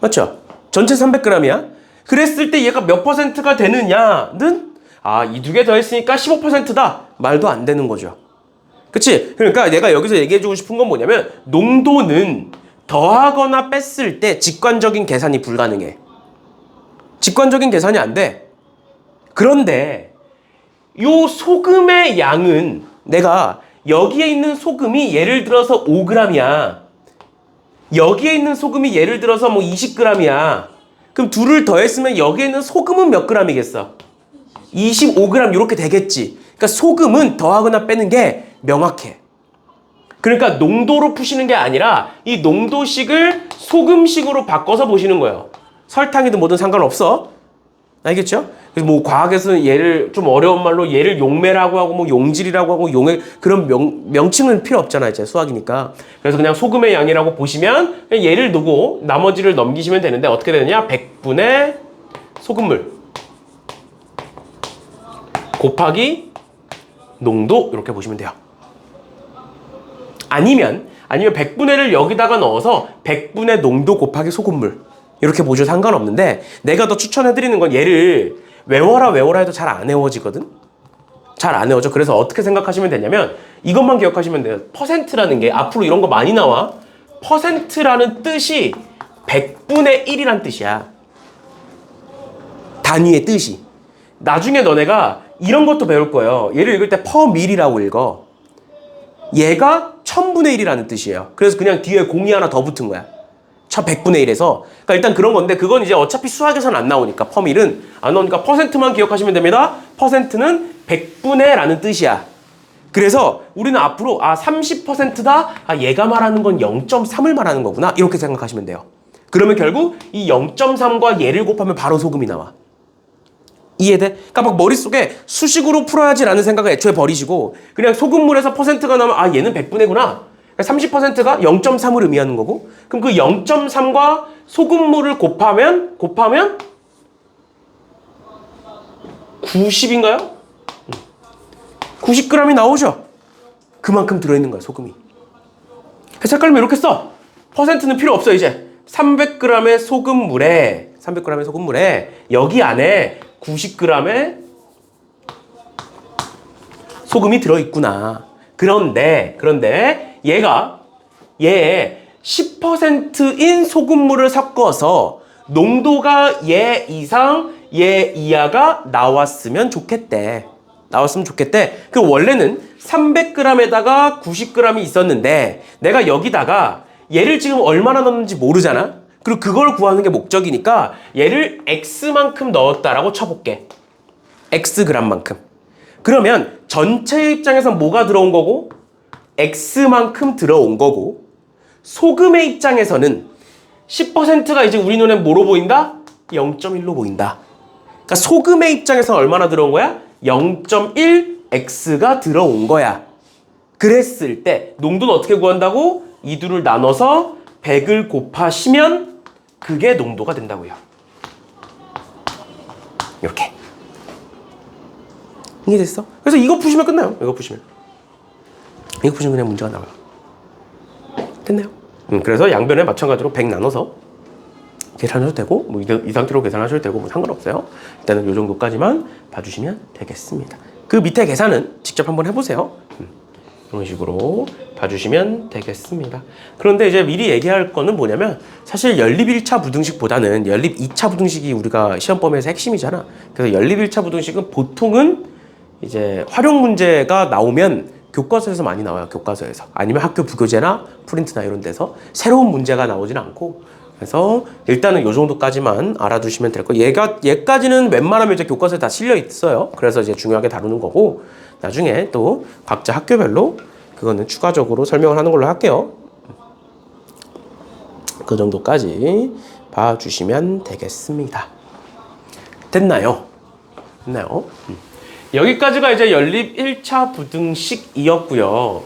맞죠? 전체 300g이야. 그랬을 때 얘가 몇 %가 되느냐는 아, 이 2개 더했으니까 15%다. 말도 안 되는 거죠. 그치? 그러니까 내가 여기서 얘기해주고 싶은 건 뭐냐면 농도는 더하거나 뺐을 때 직관적인 계산이 불가능해. 직관적인 계산이 안 돼. 그런데 요 소금의 양은 내가 여기에 있는 소금이 예를 들어서 5g이야. 여기에 있는 소금이 예를 들어서 뭐 20g이야. 그럼 둘을 더했으면 여기에 있는 소금은 몇 g이겠어? 25g 이렇게 되겠지. 그러니까 소금은 더하거나 빼는 게 명확해. 그러니까 농도로 푸시는 게 아니라 이 농도식을 소금식으로 바꿔서 보시는 거예요. 설탕이든 뭐든 상관없어. 알겠죠? 그래서 뭐 과학에서는 얘를 좀 어려운 말로 얘를 용매라고 하고 뭐 용질이라고 하고 용액 그런 명칭은 필요 없잖아요. 이제 수학이니까. 그래서 그냥 소금의 양이라고 보시면 그냥 얘를 두고 나머지를 넘기시면 되는데 어떻게 되느냐? 100분의 소금물 곱하기 농도 이렇게 보시면 돼요. 아니면 100분의를 여기다가 넣어서 100분의 농도 곱하기 소금물 이렇게 보셔도 상관없는데 내가 더 추천해드리는 건 얘를 외워라 해도 잘 안 외워지거든? 잘 안 외워져. 그래서 어떻게 생각하시면 되냐면 이것만 기억하시면 돼요. 퍼센트라는 게 앞으로 이런 거 많이 나와. 퍼센트라는 뜻이 100분의 1이란 뜻이야. 단위의 뜻이. 나중에 너네가 이런 것도 배울 거예요. 얘를 읽을 때 퍼밀이라고 읽어. 얘가 1000분의 1이라는 뜻이에요. 그래서 그냥 뒤에 공이 하나 더 붙은 거야. 100분의 1에서. 그러니까 일단 그런 건데 그건 이제 어차피 수학에서는 안 나오니까 퍼밀은 안 나오니까 퍼센트만 기억하시면 됩니다. 퍼센트는 100분의 라는 뜻이야. 그래서 우리는 앞으로 30%다. 얘가 말하는 건 0.3을 말하는 거구나. 이렇게 생각하시면 돼요. 그러면 결국 이 0.3과 얘를 곱하면 바로 소금이 나와. 이해돼? 그러니까 막 머릿속에 수식으로 풀어야지라는 생각을 애초에 버리시고 그냥 소금물에서 퍼센트가 나오면 얘는 100분의구나. 30%가 0.3을 의미하는 거고 그럼 그 0.3과 소금물을 곱하면 90인가요? 90g이 나오죠? 그만큼 들어있는 거야 소금이. 그래서 헷갈리면 이렇게 써. 퍼센트는 필요 없어 이제. 300g의 소금물에 여기 안에 90g의 소금이 들어있구나. 그런데 얘 10%인 소금물을 섞어서 농도가 얘 이상 얘 이하가 나왔으면 좋겠대. 그 원래는 300g에다가 90g이 있었는데 내가 여기다가 얘를 지금 얼마나 넣는지 모르잖아. 그리고 그걸 구하는 게 목적이니까 얘를 x만큼 넣었다라고 쳐볼게. xg만큼. 그러면 전체 입장에서 뭐가 들어온 거고 x만큼 들어온 거고 소금의 입장에서는 10%가 이제 우리 눈에 뭐로 보인다? 0.1로 보인다. 그러니까 소금의 입장에서 얼마나 들어온 거야? 0.1x가 들어온 거야. 그랬을 때 농도는 어떻게 구한다고? 이 둘을 나눠서 100을 곱하시면 그게 농도가 된다고요. 이렇게. 이해됐어? 그래서 이거 푸시면 끝나요. 이거 푸시면 그냥 문제가 나와요. 됐나요? 그래서 양변에 마찬가지로 100 나눠서 계산하셔도 되고 뭐 이 상태로 계산하셔도 되고 뭐 상관없어요. 일단은 이 정도까지만 봐주시면 되겠습니다. 그 밑에 계산은 직접 한번 해보세요. 이런 식으로 봐주시면 되겠습니다. 그런데 이제 미리 얘기할 거는 뭐냐면 사실 연립 1차 부등식보다는 연립 2차 부등식이 우리가 시험 범위에서 핵심이잖아. 그래서 연립 1차 부등식은 보통은 이제 활용 문제가 나오면 교과서에서 많이 나와요. 교과서에서. 아니면 학교 부교재나 프린트나 이런 데서 새로운 문제가 나오진 않고 그래서 일단은 요 정도까지만 알아두시면 될 거예요. 얘까지는 웬만하면 이제 교과서에 다 실려 있어요. 그래서 이제 중요하게 다루는 거고 나중에 또 각자 학교별로 그거는 추가적으로 설명을 하는 걸로 할게요. 그 정도까지 봐주시면 되겠습니다. 됐나요? 여기까지가 이제 연립 1차 부등식이었고요.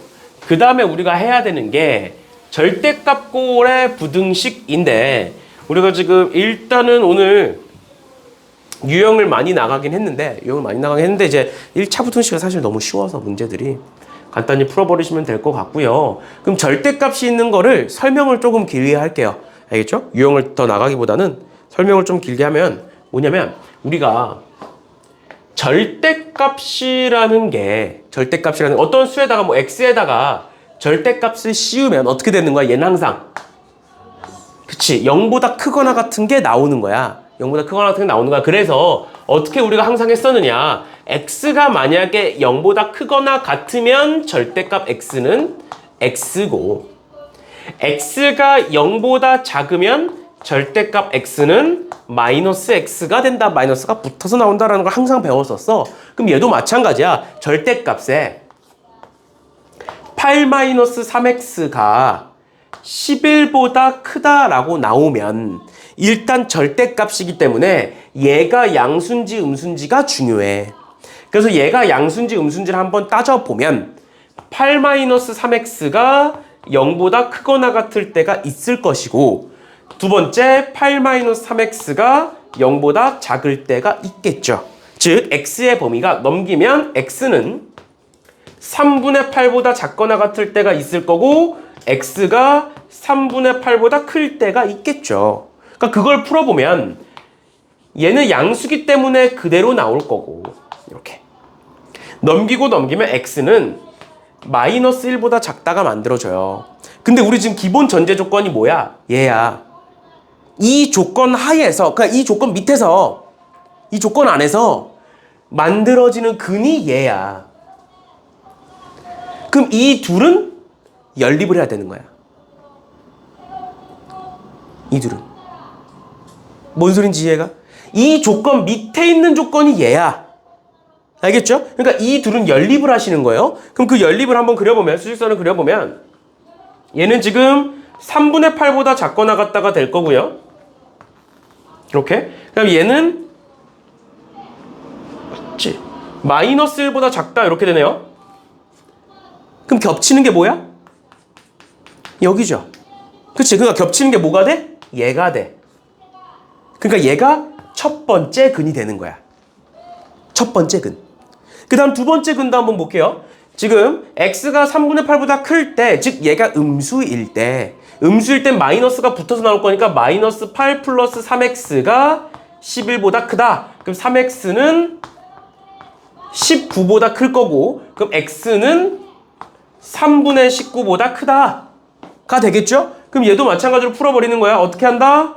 그 다음에 우리가 해야 되는 게 절대값골의 부등식인데 우리가 지금 일단은 오늘 유형을 많이 나가긴 했는데 이제 1차 부등식은 사실 너무 쉬워서 문제들이 간단히 풀어버리시면 될 것 같고요. 그럼 절대값이 있는 거를 설명을 조금 길게 할게요. 알겠죠? 유형을 더 나가기보다는 설명을 좀 길게 하면 뭐냐면 우리가 절대값이라는 어떤 수에다가 뭐 x에다가 절대값을 씌우면 어떻게 되는 거야? 얘는 항상 그치 0보다 크거나 같은 게 나오는 거야. 0보다 크거나 같은 게 나오는 거야. 그래서 어떻게 우리가 항상 했었느냐? x가 만약에 0보다 크거나 같으면 절대값 x는 x고 x가 0보다 작으면 절대값 x는 마이너스 x가 된다. 마이너스가 붙어서 나온다라는 걸 항상 배웠었어. 그럼 얘도 마찬가지야. 절대값에 8-3x가 11보다 크다라고 나오면 일단 절대값이기 때문에 얘가 양수인지 음수인지가 중요해. 그래서 얘가 양수인지 음수인지를 한번 따져보면 8-3x가 0보다 크거나 같을 때가 있을 것이고 두 번째 8-3x가 0보다 작을 때가 있겠죠. 즉 x의 범위가 넘기면 x는 3분의 8보다 작거나 같을 때가 있을 거고 x가 3분의 8보다 클 때가 있겠죠. 그러니까 그걸 풀어보면 얘는 양수기 때문에 그대로 나올 거고 이렇게 넘기면 x는 마이너스 1보다 작다가 만들어져요. 근데 우리 지금 기본 전제 조건이 뭐야? 얘야. 이 조건 하에서 그러니까 이 조건 밑에서 이 조건 안에서 만들어지는 근이 얘야. 그럼 이 둘은 연립을 해야 되는 거야. 이 둘은. 뭔 소린지 이해가? 이 조건 밑에 있는 조건이 얘야. 알겠죠? 그러니까 이 둘은 연립을 하시는 거예요. 그럼 그 연립을 한번 그려보면 수직선을 그려보면 얘는 지금 3분의 8보다 작거나 같다가 될 거고요. 이렇게. 그럼 얘는 맞지? 마이너스 1보다 작다 이렇게 되네요. 그럼 겹치는 게 뭐야? 여기죠. 그치? 그러니까 겹치는 게 뭐가 돼? 얘가 돼. 그러니까 얘가 첫 번째 근이 되는 거야. 첫 번째 근. 그 다음 두 번째 근도 한번 볼게요. 지금 x가 3분의 8보다 클 때, 즉 얘가 음수일 때 마이너스가 붙어서 나올 거니까 마이너스 8 플러스 3x가 11보다 크다. 그럼 3x는 19보다 클 거고 그럼 x는 3분의 19보다 크다가 되겠죠? 그럼 얘도 마찬가지로 풀어버리는 거야. 어떻게 한다?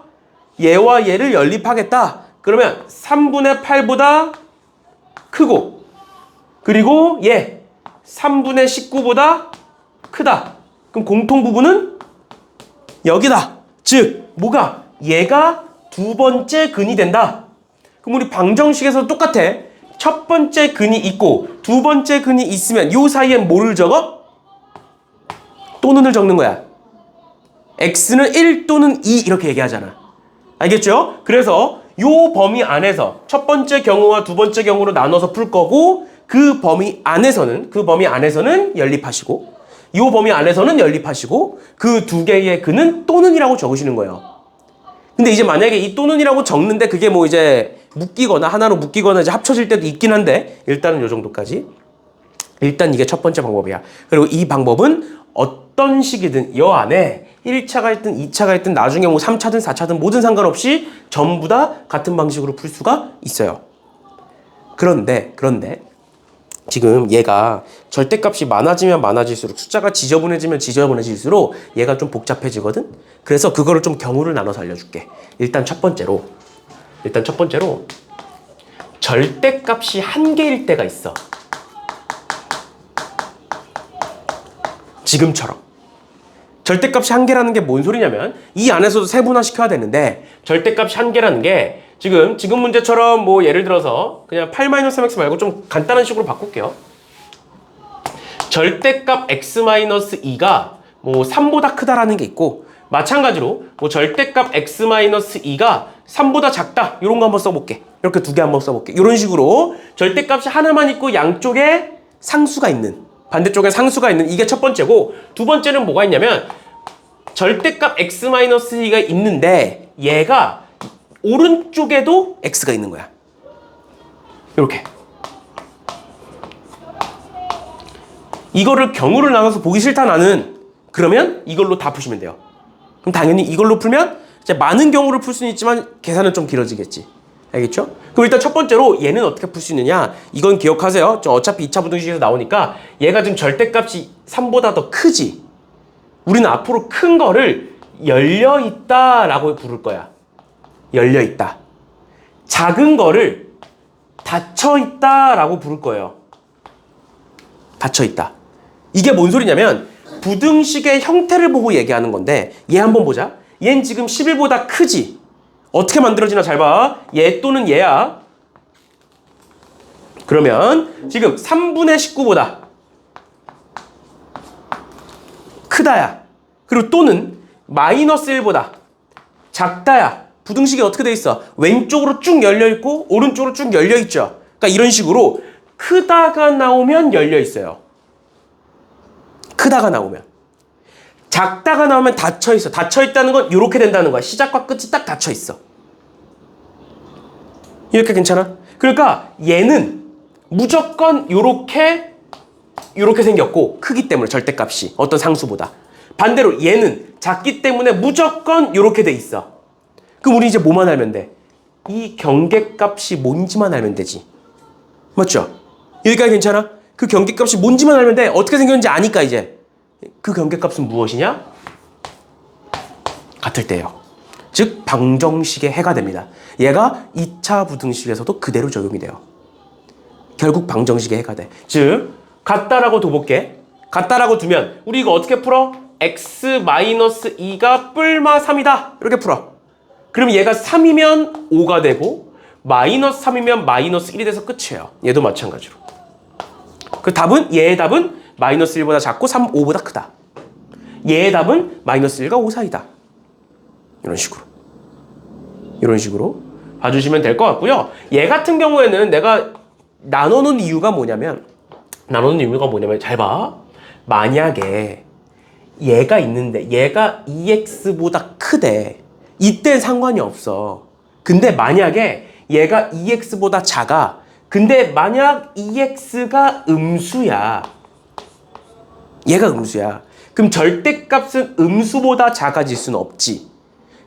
얘와 얘를 연립하겠다. 그러면 3분의 8보다 크고 그리고 얘 3분의 19보다 크다. 그럼 공통 부분은 여기다. 즉 뭐가 얘가 두 번째 근이 된다. 그럼 우리 방정식에서 똑같아. 첫 번째 근이 있고 두 번째 근이 있으면 요 사이엔 뭐를 적어? 또는을 적는 거야. x는 1 또는 2 이렇게 얘기하잖아. 알겠죠? 그래서 요 범위 안에서 첫 번째 경우와 두 번째 경우로 나눠서 풀 거고 그 범위 안에서는 연립하시고 요 범위 안에서는 연립하시고 그 두 개의 근은 또는이라고 적으시는 거예요. 근데 이제 만약에 이 또는이라고 적는데 그게 뭐 이제 묶이거나 하나로 묶이거나 이제 합쳐질 때도 있긴 한데 일단은 요 정도까지. 일단 이게 첫 번째 방법이야. 그리고 이 방법은 어떤 식이든 여 안에 1차가 있든 2차가 있든 나중에 뭐 3차든 4차든 뭐든 상관없이 전부 다 같은 방식으로 풀 수가 있어요. 그런데 지금 얘가 절대값이 많아지면 많아질수록 숫자가 지저분해지면 지저분해질수록 얘가 좀 복잡해지거든? 그래서 그거를 좀 경우를 나눠서 알려줄게. 일단 첫 번째로 절대값이 한 개일 때가 있어. 지금처럼. 절대값이 한 개라는 게 뭔 소리냐면 이 안에서도 세분화시켜야 되는데 절대값이 한 개라는 게 지금 문제처럼 뭐 예를 들어서 그냥 8-3x 말고 좀 간단한 식으로 바꿀게요. 절대값 x-2가 뭐 3보다 크다라는 게 있고 마찬가지로 뭐 절대값 x-2가 3보다 작다 이런 거 한번 써볼게. 이렇게 두 개 한번 써볼게. 이런 식으로 절대값이 하나만 있고 양쪽에 상수가 있는 반대쪽에 상수가 있는 이게 첫 번째고 두 번째는 뭐가 있냐면 절대값 x-2가 있는데 얘가 오른쪽에도 x가 있는 거야. 이렇게. 이거를 경우를 나눠서 보기 싫다 나는 그러면 이걸로 다 푸시면 돼요. 그럼 당연히 이걸로 풀면 이제 많은 경우를 풀 수는 있지만 계산은 좀 길어지겠지. 알겠죠? 그럼 일단 첫 번째로 얘는 어떻게 풀 수 있느냐? 이건 기억하세요. 어차피 2차 부등식에서 나오니까 얘가 지금 절대값이 3보다 더 크지. 우리는 앞으로 큰 거를 열려있다라고 부를 거야. 열려있다. 작은 거를 닫혀있다라고 부를 거예요. 닫혀있다. 이게 뭔 소리냐면 부등식의 형태를 보고 얘기하는 건데 얘 한번 보자. 얘는 지금 11보다 크지. 어떻게 만들어지나 잘 봐. 얘 또는 얘야. 그러면 지금 3분의 19보다 크다야. 그리고 또는 마이너스 1보다 작다야. 부등식이 어떻게 돼 있어? 왼쪽으로 쭉 열려 있고 오른쪽으로 쭉 열려 있죠. 그러니까 이런 식으로 크다가 나오면 열려 있어요. 크다가 나오면. 작다가 나오면 닫혀 있어. 닫혀 있다는 건 이렇게 된다는 거야. 시작과 끝이 딱 닫혀 있어. 이렇게 괜찮아? 그러니까 얘는 무조건 이렇게 생겼고 크기 때문에 절대값이 어떤 상수보다. 반대로 얘는 작기 때문에 무조건 이렇게 돼 있어. 그럼 우리 이제 뭐만 알면 돼? 이 경계값이 뭔지만 알면 되지. 맞죠? 여기까지 괜찮아? 그 경계값이 뭔지만 알면 돼. 어떻게 생겼는지 아니까 이제. 그 경계값은 무엇이냐? 같을 때예요. 즉 방정식의 해가 됩니다. 얘가 2차 부등식에서도 그대로 적용이 돼요. 결국 방정식의 해가 돼. 즉 같다라고 둬볼게. 같다라고 두면 우리 이거 어떻게 풀어? x-2가 뿔마 3이다. 이렇게 풀어. 그럼 얘가 3이면 5가 되고 마이너스 3이면 마이너스 1이 돼서 끝이에요. 얘도 마찬가지로. 그 답은 얘의 답은 마이너스 1보다 작고 3, 5보다 크다. 얘의 답은 마이너스 1과 5 사이다. 이런 식으로 봐주시면 될 것 같고요. 얘 같은 경우에는 내가 나눠놓은 이유가 뭐냐면 잘 봐. 만약에 얘가 있는데 얘가 2x보다 크대. 이땐 상관이 없어. 근데 만약에 얘가 2x보다 작아. 근데 만약 2x가 음수야. 얘가 음수야. 그럼 절대값은 음수보다 작아질 수는 없지.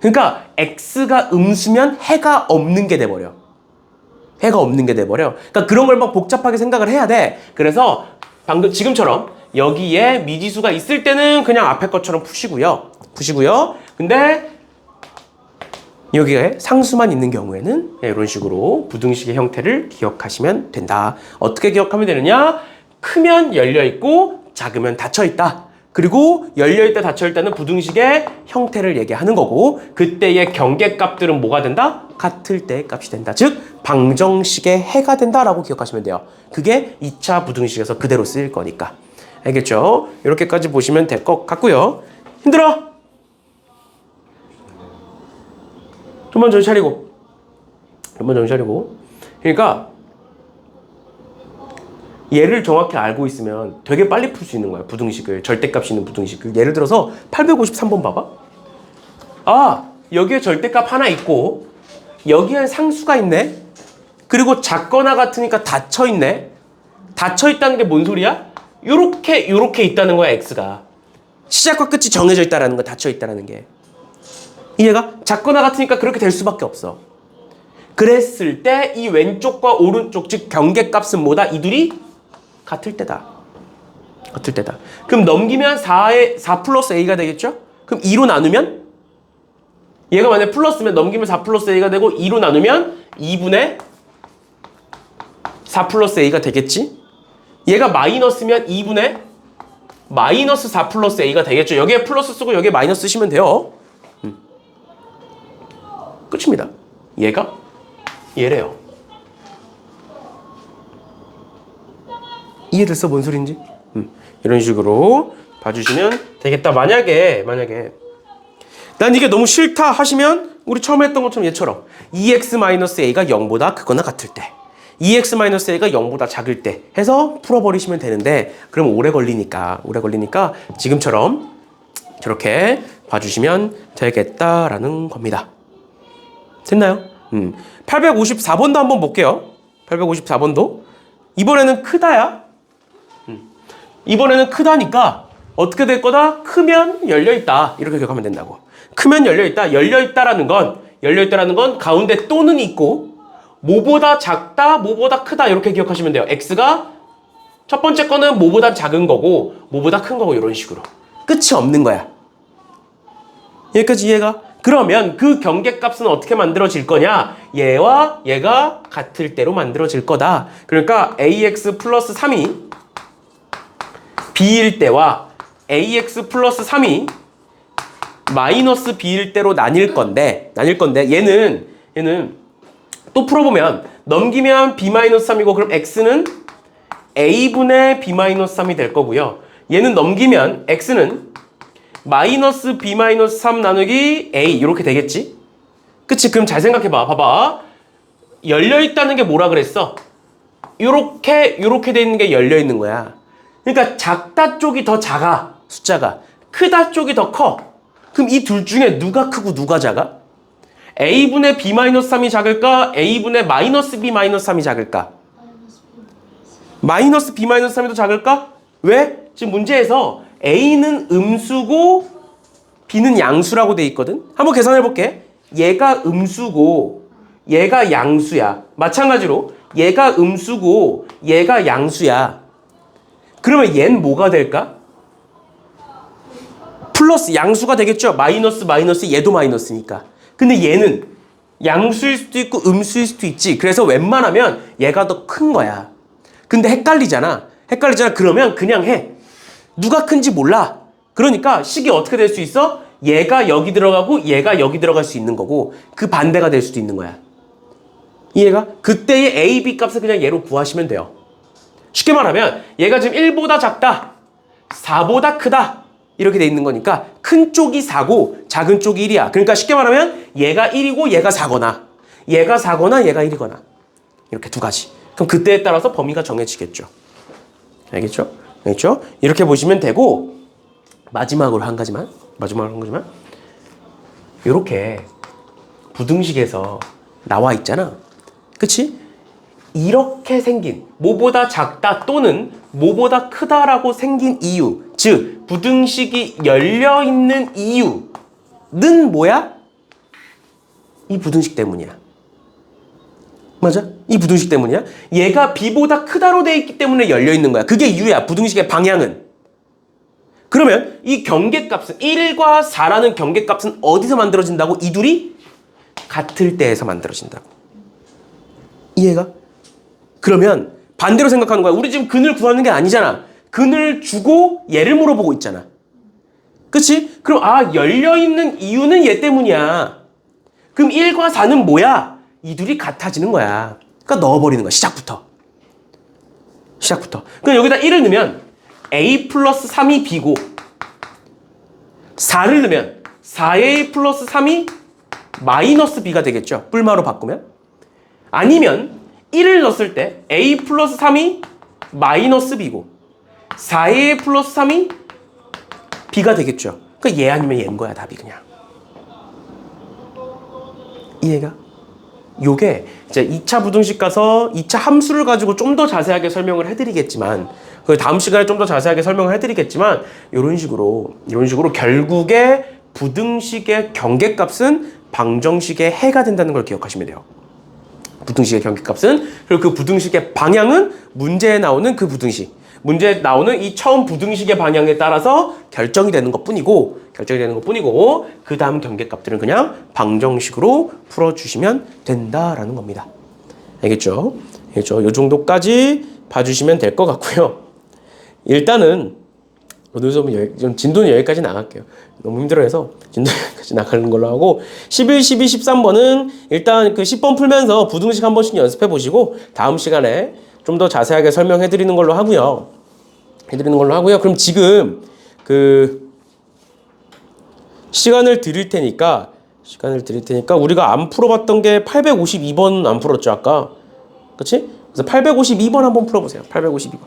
그러니까 x가 음수면 해가 없는 게 돼버려. 그러니까 그런 걸 막 복잡하게 생각을 해야 돼. 그래서 방금 지금처럼 여기에 미지수가 있을 때는 그냥 앞에 것처럼 푸시고요. 근데 여기에 상수만 있는 경우에는 이런 식으로 부등식의 형태를 기억하시면 된다. 어떻게 기억하면 되느냐? 크면 열려있고 작으면 닫혀있다. 그리고 열려있다 닫혀있다는 부등식의 형태를 얘기하는 거고 그때의 경계값들은 뭐가 된다? 같을 때의 값이 된다. 즉 방정식의 해가 된다라고 기억하시면 돼요. 그게 2차 부등식에서 그대로 쓰일 거니까. 알겠죠? 이렇게까지 보시면 될 것 같고요. 힘들어? 좀만 정신 차리고. 그러니까 얘를 정확히 알고 있으면 되게 빨리 풀 수 있는 거야. 부등식을. 절대값이 있는 부등식을. 예를 들어서 853번 봐봐. 아, 여기에 절대값 하나 있고 여기엔 상수가 있네. 그리고 작거나 같으니까 닫혀있네. 닫혀있다는 게 뭔 소리야? 요렇게 있다는 거야, x가. 시작과 끝이 정해져 있다라는 거, 닫혀있다라는 게. 이해가? 작거나 같으니까 그렇게 될 수밖에 없어. 그랬을 때 이 왼쪽과 오른쪽, 즉 경계값은 뭐다? 이 둘이 같을 때다. 그럼 넘기면 4 플러스 a가 되겠죠? 그럼 2로 나누면 얘가 만약에 플러스면 넘기면 4 플러스 a가 되고 2로 나누면 2분의 4 플러스 a가 되겠지? 얘가 마이너스면 2분의 마이너스 4 플러스 a가 되겠죠? 여기에 플러스 쓰고 여기에 마이너스 쓰시면 돼요. 끝입니다. 얘가 얘래요. 이해됐어? 뭔 소린지? 이런 식으로 봐주시면 되겠다. 만약에 난 이게 너무 싫다 하시면 우리 처음에 했던 것처럼 얘처럼 2x-a가 0보다 크거나 같을 때 2x-a가 0보다 작을 때 해서 풀어버리시면 되는데 그럼 오래 걸리니까 지금처럼 저렇게 봐주시면 되겠다라는 겁니다. 됐나요? 854번도 한번 볼게요. 854번도 이번에는 크다야. 이번에는 크다니까 어떻게 될 거다? 크면 열려있다. 이렇게 기억하면 된다고. 크면 열려있다. 열려있다라는 건 가운데 또는 있고 뭐보다 작다, 뭐보다 크다 이렇게 기억하시면 돼요. x가 첫 번째 거는 뭐보다 작은 거고 뭐보다 큰 거고 이런 식으로. 끝이 없는 거야. 여기까지 이해가? 그러면 그 경계값은 어떻게 만들어질 거냐? 얘와 얘가 같을 때로 만들어질 거다. 그러니까 ax 플러스 3이 b일 때와 ax 플러스 3이 마이너스 b일 때로 나뉠 건데 얘는 또 풀어보면 넘기면 b-3이고 그럼 x는 a분의 b-3이 될 거고요. 얘는 넘기면 x는 마이너스 b-3 나누기 a 이렇게 되겠지? 그치? 그럼 잘 생각해봐. 봐봐. 열려있다는 게 뭐라 그랬어? 요렇게 돼 있는 게 열려있는 거야. 그러니까 작다 쪽이 더 작아. 숫자가. 크다 쪽이 더 커. 그럼 이 둘 중에 누가 크고 누가 작아? a분의 b-3이 작을까? a분의 마이너스 b-3이 작을까? 마이너스 b-3이 더 작을까? 왜? 지금 문제에서 a는 음수고 b는 양수라고 돼 있거든? 한번 계산해 볼게. 얘가 음수고 얘가 양수야. 마찬가지로 얘가 음수고 얘가 양수야. 그러면 얘는 뭐가 될까? 플러스 양수가 되겠죠? 마이너스 얘도 마이너스니까. 근데 얘는 양수일 수도 있고 음수일 수도 있지. 그래서 웬만하면 얘가 더 큰 거야. 근데 헷갈리잖아. 그러면 그냥 해. 누가 큰지 몰라. 그러니까 식이 어떻게 될 수 있어? 얘가 여기 들어가고 얘가 여기 들어갈 수 있는 거고 그 반대가 될 수도 있는 거야. 이해가? 그때의 a, b 값을 그냥 얘로 구하시면 돼요. 쉽게 말하면 얘가 지금 1보다 작다, 4보다 크다 이렇게 돼 있는 거니까 큰 쪽이 4고 작은 쪽이 1이야. 그러니까 쉽게 말하면 얘가 1이고 얘가 4거나 얘가 1이거나 이렇게 두 가지. 그럼 그때에 따라서 범위가 정해지겠죠. 알겠죠? 이렇게 보시면 되고 마지막으로 한 가지만 이렇게 부등식에서 나와 있잖아. 그치? 이렇게 생긴 뭐보다 작다 또는 뭐보다 크다라고 생긴 이유, 즉 부등식이 열려있는 이유는 뭐야? 이 부등식 때문이야. 맞아? 이 부등식 때문이야. 얘가 b보다 크다로 돼 있기 때문에 열려있는 거야. 그게 이유야. 부등식의 방향은. 그러면 이 경계값은 1과 4라는 경계값은 어디서 만들어진다고? 이 둘이 같을 때에서 만들어진다고. 이해가? 그러면 반대로 생각하는 거야. 우리 지금 근을 구하는 게 아니잖아. 근을 주고 얘를 물어보고 있잖아. 그치? 그럼 열려있는 이유는 얘 때문이야. 그럼 1과 4는 뭐야? 이 둘이 같아지는 거야. 그러니까 넣어버리는 거야. 시작부터. 그럼 여기다 1을 넣으면 a 플러스 3이 b고 4를 넣으면 4a 플러스 3이 마이너스 b가 되겠죠. 뿔마로 바꾸면. 아니면 1을 넣었을 때 a 플러스 3이 마이너스 b고 4a 플러스 3이 b가 되겠죠. 그러니까 얘 아니면 얘인 거야. 답이 그냥. 이해가? 요게 이제 2차 부등식 가서 2차 함수를 가지고 좀 더 자세하게 설명을 해드리겠지만 그 다음 시간에 좀 더 자세하게 설명을 해드리겠지만 이런 식으로 결국에 부등식의 경계값은 방정식의 해가 된다는 걸 기억하시면 돼요. 부등식의 경계값은 그리고 그 부등식의 방향은 문제에 나오는 그 부등식 문제에 나오는 이 처음 부등식의 방향에 따라서 결정이 되는 것뿐이고 그 다음 경계값들은 그냥 방정식으로 풀어주시면 된다라는 겁니다. 알겠죠? 이 정도까지 봐주시면 될 것 같고요. 일단은 오늘 좀 진도는 여기까지 나갈게요. 너무 힘들어해서 진도 여기까지 나가는 걸로 하고 11, 12, 13번은 일단 그 10번 풀면서 부등식 한 번씩 연습해 보시고 다음 시간에 좀 더 자세하게 설명해 드리는 걸로 하고요. 그럼 지금 그 시간을 드릴 테니까 우리가 안 풀어봤던 게 852번 안 풀었죠 아까. 그치? 그래서 852번 한번 풀어보세요. 852번.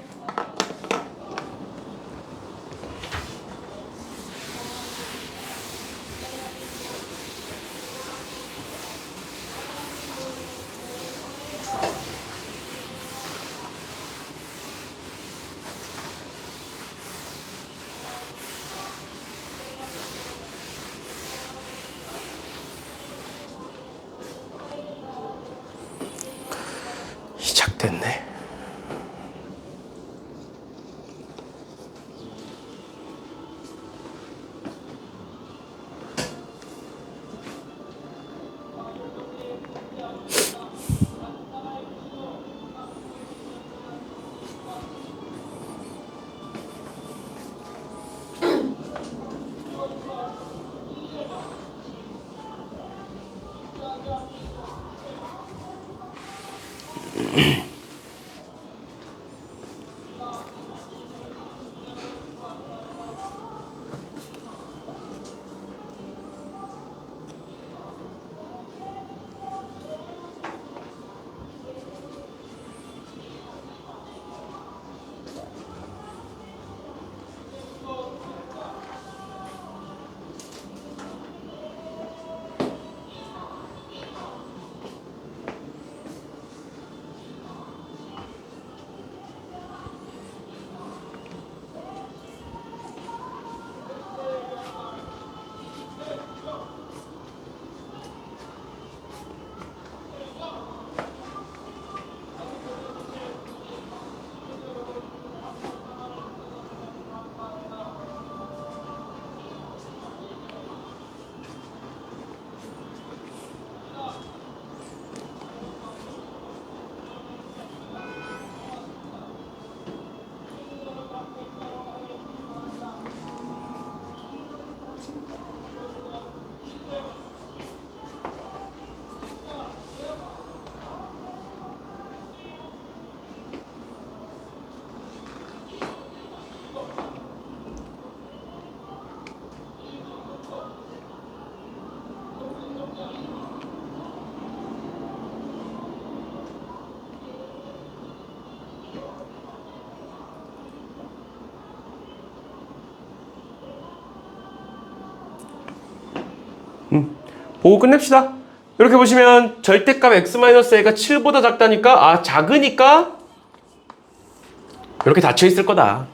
시작됐네. 보고 끝냅시다. 이렇게 보시면 절대값 x-a가 7보다 작다니까 작으니까 이렇게 닫혀있을 거다.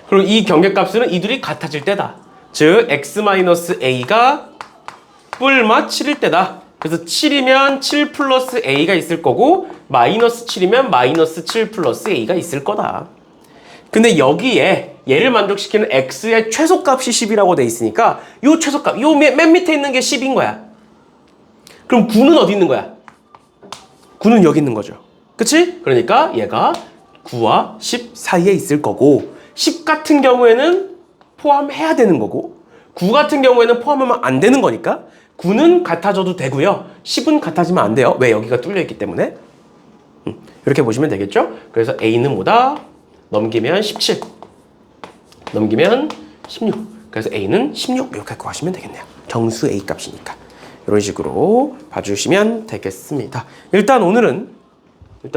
그리고 이 경계값은 이들이 같아질 때다. 즉 x-a가 뿔마 7일 때다. 그래서 7이면 7 플러스 a가 있을 거고 마이너스 7이면 마이너스 7 플러스 a가 있을 거다. 근데 여기에 얘를 만족시키는 x의 최소값이 10이라고 돼 있으니까 요 최소값, 요 맨 밑에 있는 게 10인 거야. 그럼 9는 어디 있는 거야? 9는 여기 있는 거죠. 그치? 그러니까 얘가 9와 10 사이에 있을 거고 10 같은 경우에는 포함해야 되는 거고 9 같은 경우에는 포함하면 안 되는 거니까 9는 같아져도 되고요. 10은 같아지면 안 돼요. 왜? 여기가 뚫려 있기 때문에. 이렇게 보시면 되겠죠? 그래서 A는 뭐다? 넘기면 17. 넘기면 16. 그래서 A는 16 이렇게 갖고 가시면 되겠네요. 정수 A 값이니까. 이런 식으로 봐주시면 되겠습니다. 일단 오늘은